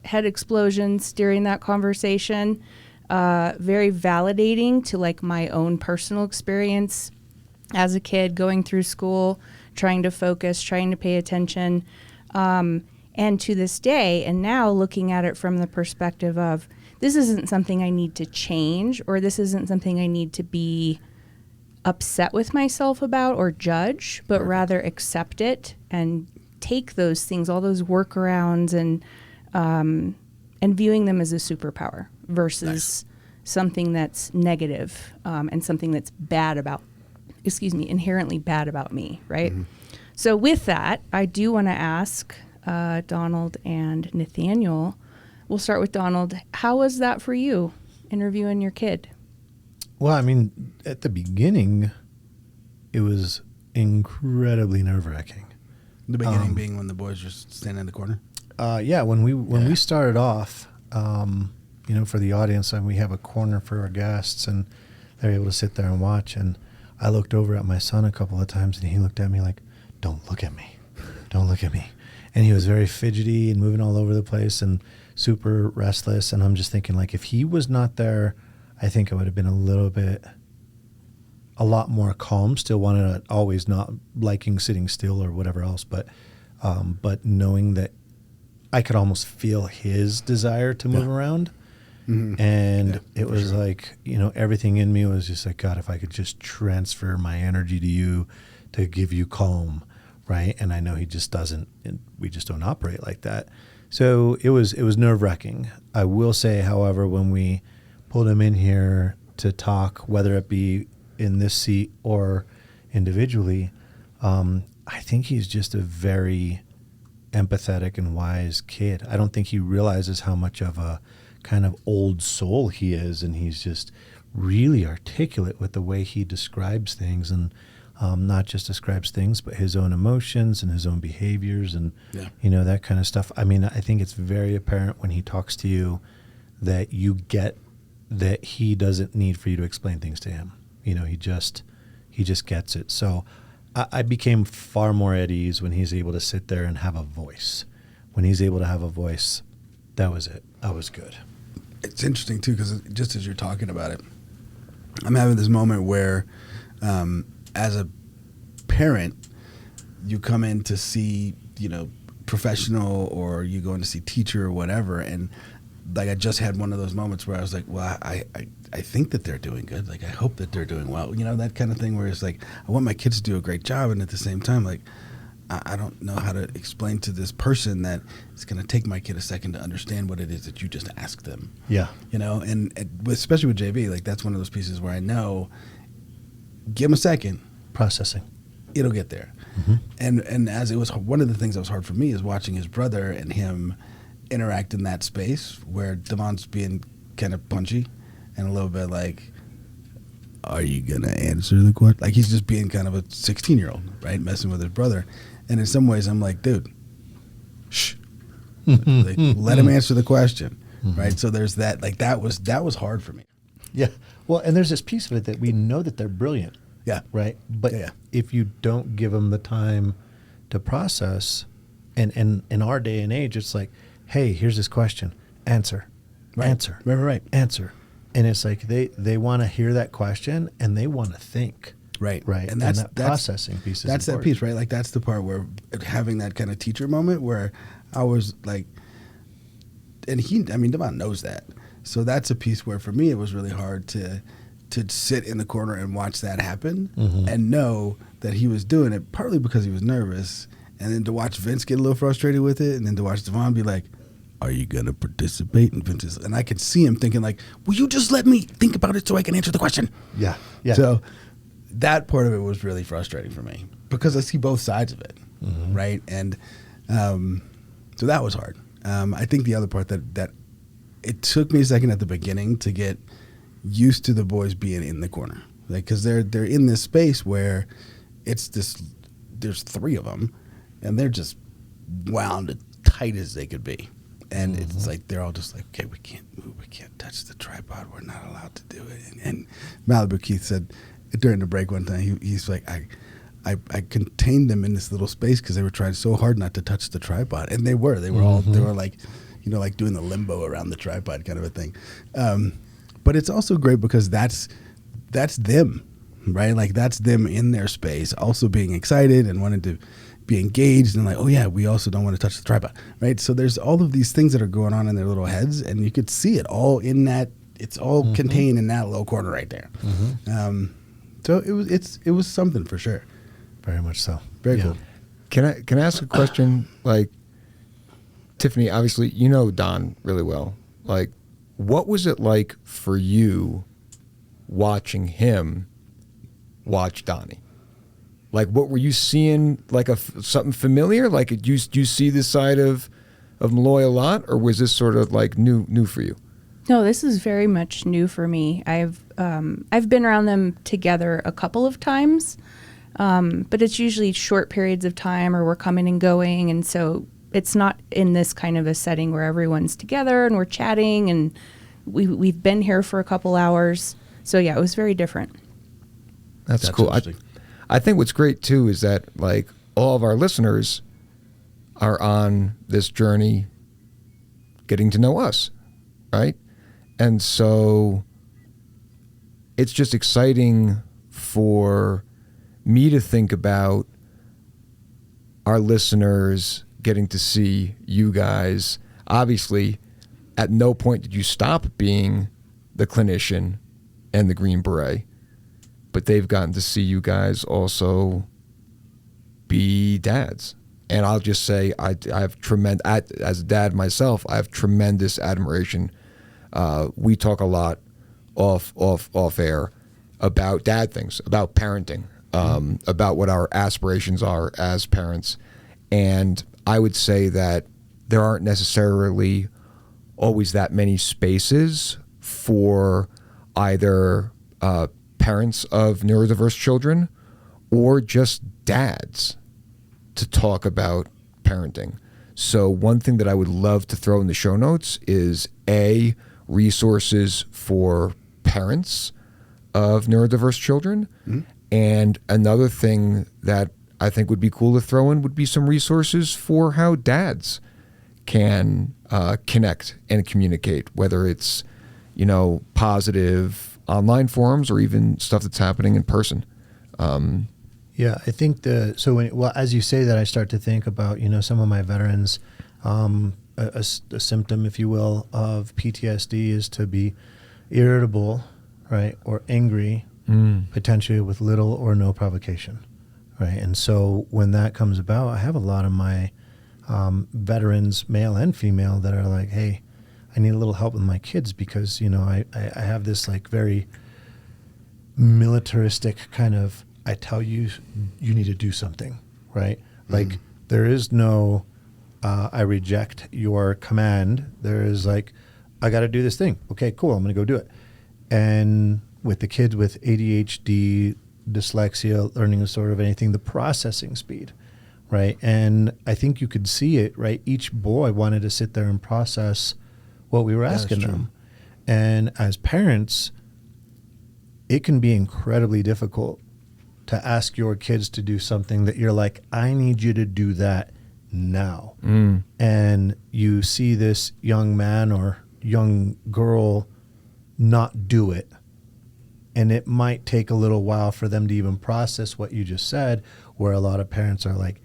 head explosions during that conversation. Very validating to like my own personal experience as a kid going through school, trying to focus, trying to pay attention. And to this day, and now looking at it from the perspective of, this isn't something I need to change, or this isn't something I need to be upset with myself about or judge, but rather accept it and take those things, all those workarounds, and viewing them as a superpower versus something that's negative and something that's bad about, inherently bad about me, right? Mm-hmm. So with that, I do want to ask Donald and Nathaniel. We'll start with Donald. How was that for you, interviewing your kid? Well, I mean, at the beginning, it was incredibly nerve-wracking. The beginning being when the boys were standing in the corner? Yeah, when we started off, for the audience, and we have a corner for our guests, and they're able to sit there and watch. And I looked over at my son a couple of times, and he looked at me like, "Don't look at me. Don't look at me." And he was very fidgety and moving all over the place and super restless. And I'm just thinking, like, if he was not there, I think I would have been a lot more calm. Still wanted to, always not liking sitting still or whatever else, but knowing that I could almost feel his desire to move around. Mm-hmm. And it was like, everything in me was just like, God, if I could just transfer my energy to you to give you calm. Right. And I know he just doesn't, and we just don't operate like that. So it was nerve-wracking. I will say, however, when we pulled him in here to talk, whether it be in this seat or individually, I think he's just a very empathetic and wise kid. I don't think he realizes how much of a kind of old soul he is, and he's just really articulate with the way he describes things, and not just describes things, but his own emotions and his own behaviors and, that kind of stuff. I mean, I think it's very apparent when he talks to you that you get that he doesn't need for you to explain things to him. He just gets it. So I became far more at ease when he's able to sit there and have a voice. When he's able to have a voice, that was it. I was good. It's interesting, too, because just as you're talking about it, I'm having this moment where as a parent, you come in to see, professional, or you go in to see teacher or whatever, and like I just had one of those moments where I was like, well, I think that they're doing good. Like, I hope that they're doing well. That kind of thing where it's like, I want my kids to do a great job, and at the same time, like, I don't know how to explain to this person that it's going to take my kid a second to understand what it is that you just asked them. Yeah. And especially with JV, like, that's one of those pieces where I know, give him a second. Processing. It'll get there. Mm-hmm. And as it was, one of the things that was hard for me is watching his brother and him interact in that space where Davon's being kind of punchy and a little bit like, are you going to answer the question? Like, he's just being kind of a 16-year-old, right? Messing with his brother. And in some ways, I'm like, dude, shh. Like, let him answer the question, right? So there's that. Like, that was hard for me. Yeah. Well, and there's this piece of it that we know that they're brilliant. Yeah. Right. But if you don't give them the time to process, and in our day and age, it's like, hey, here's this question. Answer. Right. Answer. Right. Answer. And it's like they want to hear that question and they want to think. Right. And that's that processing piece. That's important. That piece, right? Like, that's the part where having that kind of teacher moment where I was like, and Davon knows that. So that's a piece where for me it was really hard to sit in the corner and watch that happen and know that he was doing it partly because he was nervous, and then to watch Vince get a little frustrated with it, and then to watch Davon be like, are you going to participate? And I could see him thinking like, will you just let me think about it so I can answer the question? Yeah. So that part of it was really frustrating for me. because I see both sides of it, right? And so that was hard. I think the other part that it took me a second at the beginning to get used to the boys being in the corner, like, because they're in this space where it's this. There's 3 of them, and they're just wound as tight as they could be, and it's like they're all just like, okay, we can't move, we can't touch the tripod, we're not allowed to do it. And Malibu Keith said during the break one time, he's like, I contained them in this little space because they were trying so hard not to touch the tripod, and they were all they were like, you know, like doing the limbo around the tripod kind of a thing. But it's also great because that's them, right? Like that's them in their space, also being excited and wanting to be engaged, and like, oh yeah, we also don't want to touch the tripod, right? So there's all of these things that are going on in their little heads, and you could see it all in that. It's all contained in that little corner right there. So it was something for sure. Very much so. Very cool. Can I ask a question? Like, Tiffany, obviously you know Don really well. Like, what was it like for you watching him watch Donnie? Like, what were you seeing? Like something familiar? Like, do you see this side of Malloy a lot, or was this sort of like new for you? No, this is very much new for me. I've been around them together a couple of times, but it's usually short periods of time, or we're coming and going, and so it's not in this kind of a setting where everyone's together and we're chatting, and we've been here for a couple hours. So yeah, it was very different. That's cool. I think what's great too is that like all of our listeners are on this journey getting to know us, right? And so it's just exciting for me to think about our listeners getting to see you guys. Obviously, at no point did you stop being the clinician and the Green Beret, but they've gotten to see you guys also be dads. And I'll just say, I have as a dad myself, I have tremendous admiration. We talk a lot off air about dad things, about parenting, about what our aspirations are as parents. And I would say that there aren't necessarily always that many spaces for either parents of neurodiverse children or just dads to talk about parenting. So one thing that I would love to throw in the show notes is resources for parents of neurodiverse children. And another thing that I think would be cool to throw in would be some resources for how dads can connect and communicate, whether it's, you know, positive online forums or even stuff that's happening in person. Yeah, I think as you say that, I start to think about, you know, some of my veterans, a symptom, if you will, of PTSD is to be irritable, right, or angry, potentially with little or no provocation, right? And so when that comes about, I have a lot of my veterans, male and female, that are like, hey, I need a little help with my kids because, you know, I have this like very militaristic kind of, I tell you, you need to do something, right? Like there is no, I reject your command. There is like, I got to do this thing. Okay, cool. I'm going to go do it. And with the kids with ADHD, dyslexia, learning disorder of anything, the processing speed, right? And I think you could see it, right? Each boy wanted to sit there and process what we were asking them. And as parents, it can be incredibly difficult to ask your kids to do something that you're like, I need you to do that now. And you see this young man or young girl not do it. And it might take a little while for them to even process what you just said, where a lot of parents are like,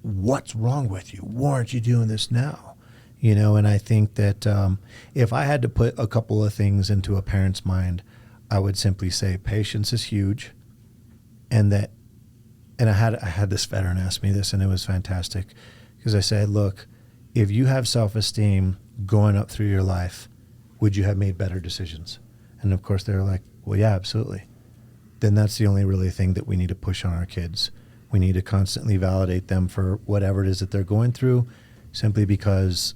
what's wrong with you? Why aren't you doing this now? You know, and I think that if I had to put a couple of things into a parent's mind, I would simply say patience is huge. And I had this veteran ask me this, and it was fantastic, because I said, look, if you have self-esteem going up through your life, would you have made better decisions? And of course they were like, well, yeah, absolutely. Then that's the only really thing that we need to push on our kids. We need to constantly validate them for whatever it is that they're going through, simply because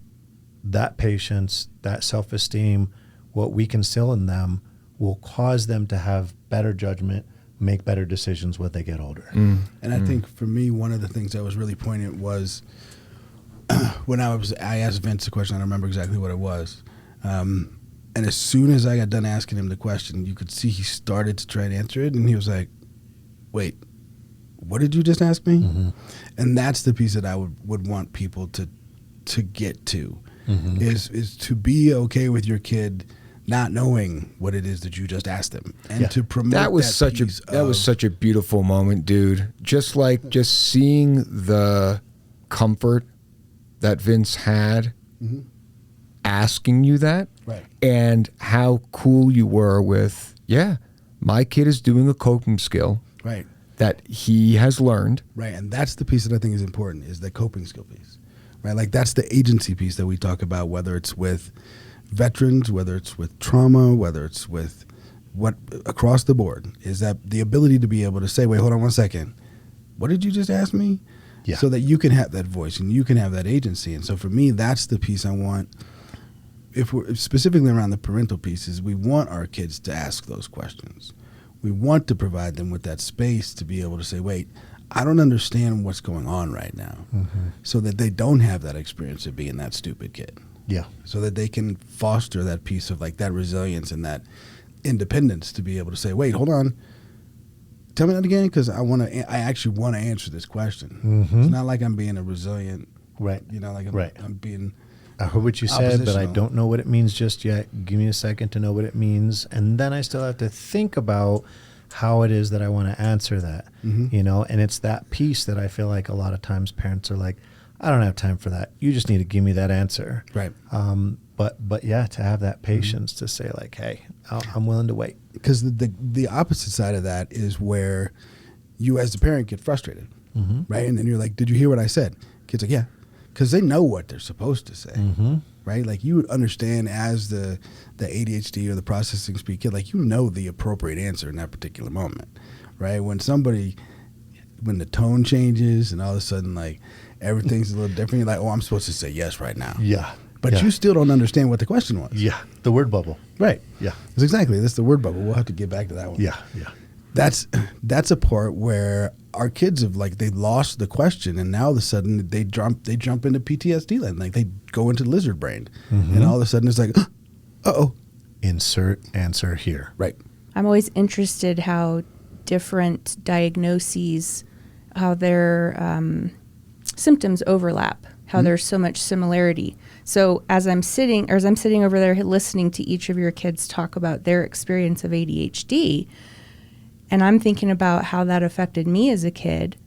that patience, that self-esteem, what we can instill in them will cause them to have better judgment, make better decisions when they get older. And I think for me, one of the things that was really poignant was when I asked Vince a question. I don't remember exactly what it was. And as soon as I got done asking him the question, you could see he started to try and answer it. And he was like, wait, what did you just ask me? And that's the piece that I would want people to get to, is to be okay with your kid not knowing what it is that you just asked them, and to promote that was such a beautiful moment, dude. Just seeing the comfort that Vince had asking you that, right, and how cool you were with, my kid is doing a coping skill, right, that he has learned, right. And that's the piece that I think is important, is the coping skill piece, right? Like, that's the agency piece that we talk about, whether it's with veterans, whether it's with trauma, whether it's with what across the board, is that the ability to be able to say, wait, hold on 1 second, what did you just ask me? So that you can have that voice and you can have that agency. And so for me, that's the piece I want. If we're specifically around the parental pieces, we want our kids to ask those questions. We want to provide them with that space to be able to say, wait, I don't understand what's going on right now, so that they don't have that experience of being that stupid kid. Yeah. So that they can foster that piece of, like, that resilience and that independence to be able to say, wait, hold on, tell me that again, because I actually want to answer this question. It's not like I'm being a resilient, right? You know, like I'm being. I heard what you said, but I don't know what it means just yet. Give me a second to know what it means, and then I still have to think about how it is that I want to answer that. You know, and it's that piece that I feel like a lot of times parents are like, I don't have time for that. You just need to give me that answer. Right. But yeah, to have that patience to say, like, hey, I'm willing to wait. Because the opposite side of that is where you as the parent get frustrated, right? And then you're like, did you hear what I said? Kid's like, yeah. Because they know what they're supposed to say, right? Like, you would understand as the ADHD or the processing speed kid, like, you know the appropriate answer in that particular moment, right? When the tone changes and all of a sudden, like, everything's a little different, you're like, oh, I'm supposed to say yes right now. Yeah. But you still don't understand what the question was. Yeah. The word bubble. Right. Yeah. That's the word bubble. We'll have to get back to that one. Yeah. Yeah. That's a part where our kids have, like, they lost the question, and now all of a sudden they jump into PTSD land. Like, they go into lizard brain, and all of a sudden it's like, uh-oh. Insert answer here. Right. I'm always interested how different diagnoses, how their symptoms overlap, how there's so much similarity. So as I'm sitting over there listening to each of your kids talk about their experience of ADHD, and I'm thinking about how that affected me as a kid,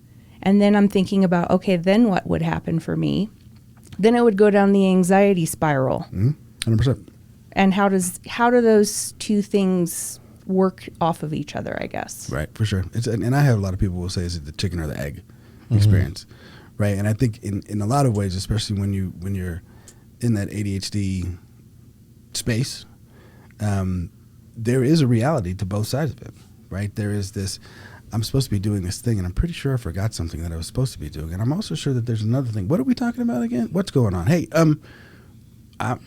and then I'm thinking about, okay, then what would happen for me? Then it would go down the anxiety spiral. 100%. And how do those two things work off of each other, I guess? Right, for sure. And I have a lot of people will say, is it the chicken or the egg experience? Right. And I think in a lot of ways, especially when you're in that ADHD space, there is a reality to both sides of it. Right. There is this, I'm supposed to be doing this thing, and I'm pretty sure I forgot something that I was supposed to be doing. And I'm also sure that there's another thing. What are we talking about again? What's going on? Hey,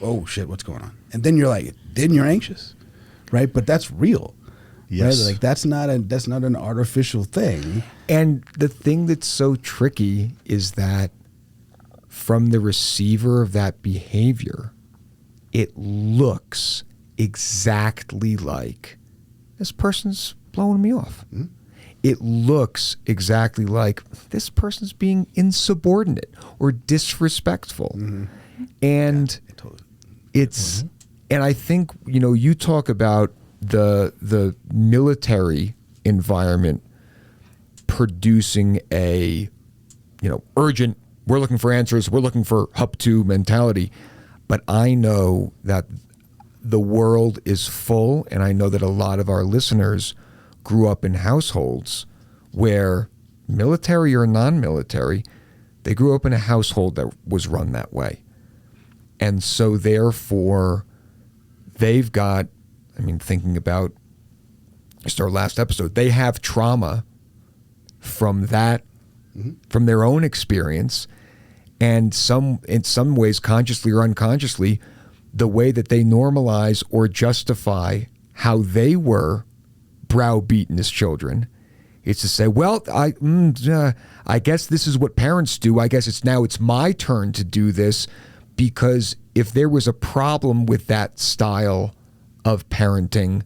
oh shit, what's going on? And then you're anxious. Right. But that's real. Yes. Right? Like, that's not an artificial thing. And the thing that's so tricky is that from the receiver of that behavior, it looks exactly like this person's blowing me off. It looks exactly like this person's being insubordinate or disrespectful. And it's, and I think, you talk about the military environment producing a, urgent, we're looking for answers, we're looking for up to mentality. But I know that the world is full, and I know that a lot of our listeners grew up in households where, military or non-military, they grew up in a household that was run that way. And so therefore, they've got, thinking about just our last episode, they have trauma from that from their own experience, and in some ways, consciously or unconsciously, the way that they normalize or justify how they were browbeaten as children. It's to say, well, I guess this is what parents do. I guess it's my turn to do this, because if there was a problem with that style of parenting,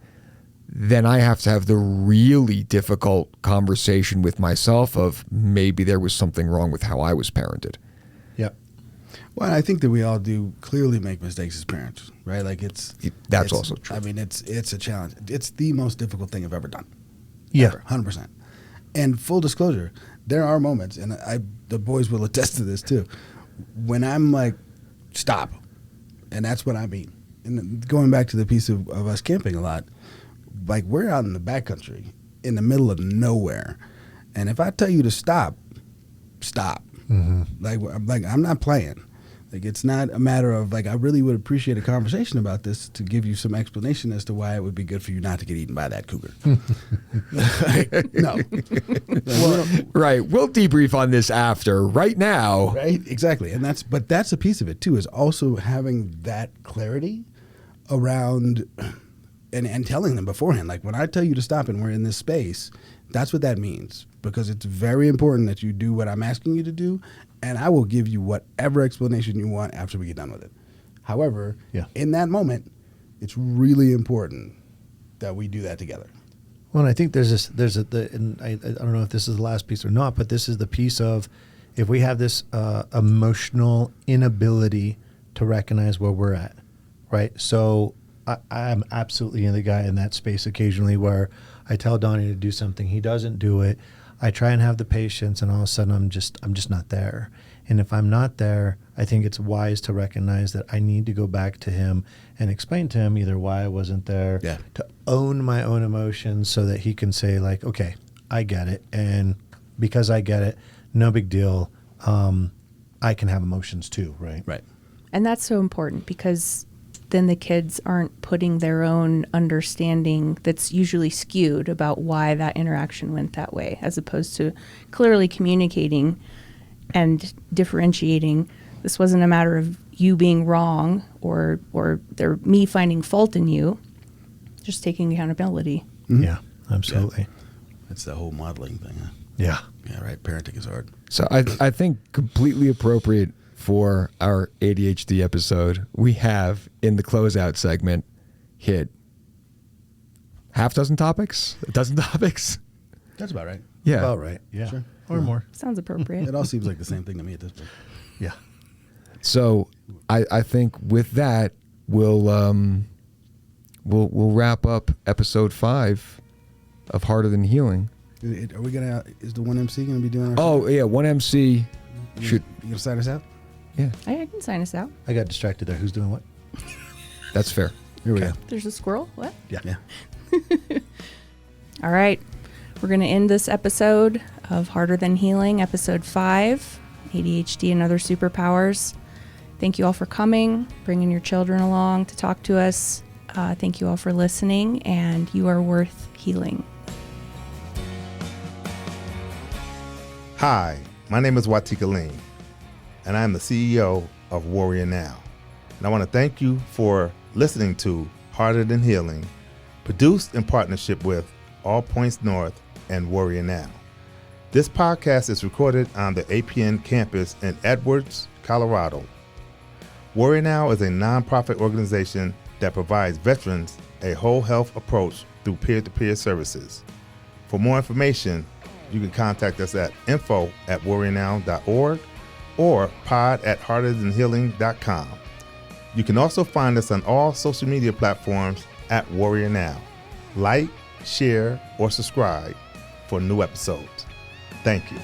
then I have to have the really difficult conversation with myself of maybe there was something wrong with how I was parented. Yep. Well, I think that we all do clearly make mistakes as parents, right? Like That's also true. I mean, it's a challenge. It's the most difficult thing I've ever done. Yeah. Ever, 100%. And full disclosure, there are moments, and the boys will attest to this too, when I'm like, stop. And that's what I mean. And going back to the piece of us camping a lot, like we're out in the backcountry in the middle of nowhere. And if I tell you to stop, stop. Mm-hmm. Like I'm not playing. Like it's not a matter of like I really would appreciate a conversation about this to give you some explanation as to why it would be good for you not to get eaten by that cougar. No. Right. We'll debrief on this after. Right now. Right. Exactly. And that's a piece of it too, is also having that clarity around and telling them beforehand. Like when I tell you to stop and we're in this space, that's what that means, because it's very important that you do what I'm asking you to do, and I will give you whatever explanation you want after we get done with it. However, in that moment, it's really important that we do that together. Well, and I think and I don't know if this is the last piece or not, but this is the piece of if we have this emotional inability to recognize where we're at, right? So I'm absolutely the guy in that space occasionally where I tell Donnie to do something, he doesn't do it. I try and have the patience, and all of a sudden I'm just not there. And if I'm not there, I think it's wise to recognize that I need to go back to him and explain to him either why I wasn't there, to own my own emotions so that he can say like, okay, I get it. And because I get it, no big deal. I can have emotions too, right? Right. And that's so important, because then the kids aren't putting their own understanding that's usually skewed about why that interaction went that way, as opposed to clearly communicating and differentiating. This wasn't a matter of you being wrong or me finding fault in you, just taking accountability. Mm-hmm. Yeah, absolutely. Yeah. That's the whole modeling thing. Huh? Yeah. Yeah, right. Parenting is hard. So I think completely appropriate for our ADHD episode, we have in the closeout segment hit half dozen topics, a dozen topics. That's about right. Yeah. About right. Yeah. Sure. Or more. Sounds appropriate. It all seems like the same thing to me at this point. Yeah. So I think with that we'll wrap up episode 5 of Harder Than Healing. Are we gonna? Is the one MC gonna be doing our? Oh yeah, one MC should. You gonna sign us out? Yeah, I can sign us out. I got distracted there. Who's doing what? that's fair. Here we go. There's a squirrel. What? Yeah. All right. We're going to end this episode of Harder Than Healing, episode 5, ADHD and Other Superpowers. Thank you all for coming, bringing your children along to talk to us. Thank you all for listening, and you are worth healing. Hi, my name is Watika Ling, and I am the CEO of Warrior Now. And I want to thank you for listening to Harder Than Healing, produced in partnership with All Points North and Warrior Now. This podcast is recorded on the APN campus in Edwards, Colorado. Warrior Now is a nonprofit organization that provides veterans a whole health approach through peer-to-peer services. For more information, you can contact us at info@warriornow.org or pod@harderthanhealing.com. You can also find us on all social media platforms at Warrior Now. Like, share, or subscribe for new episodes. Thank you.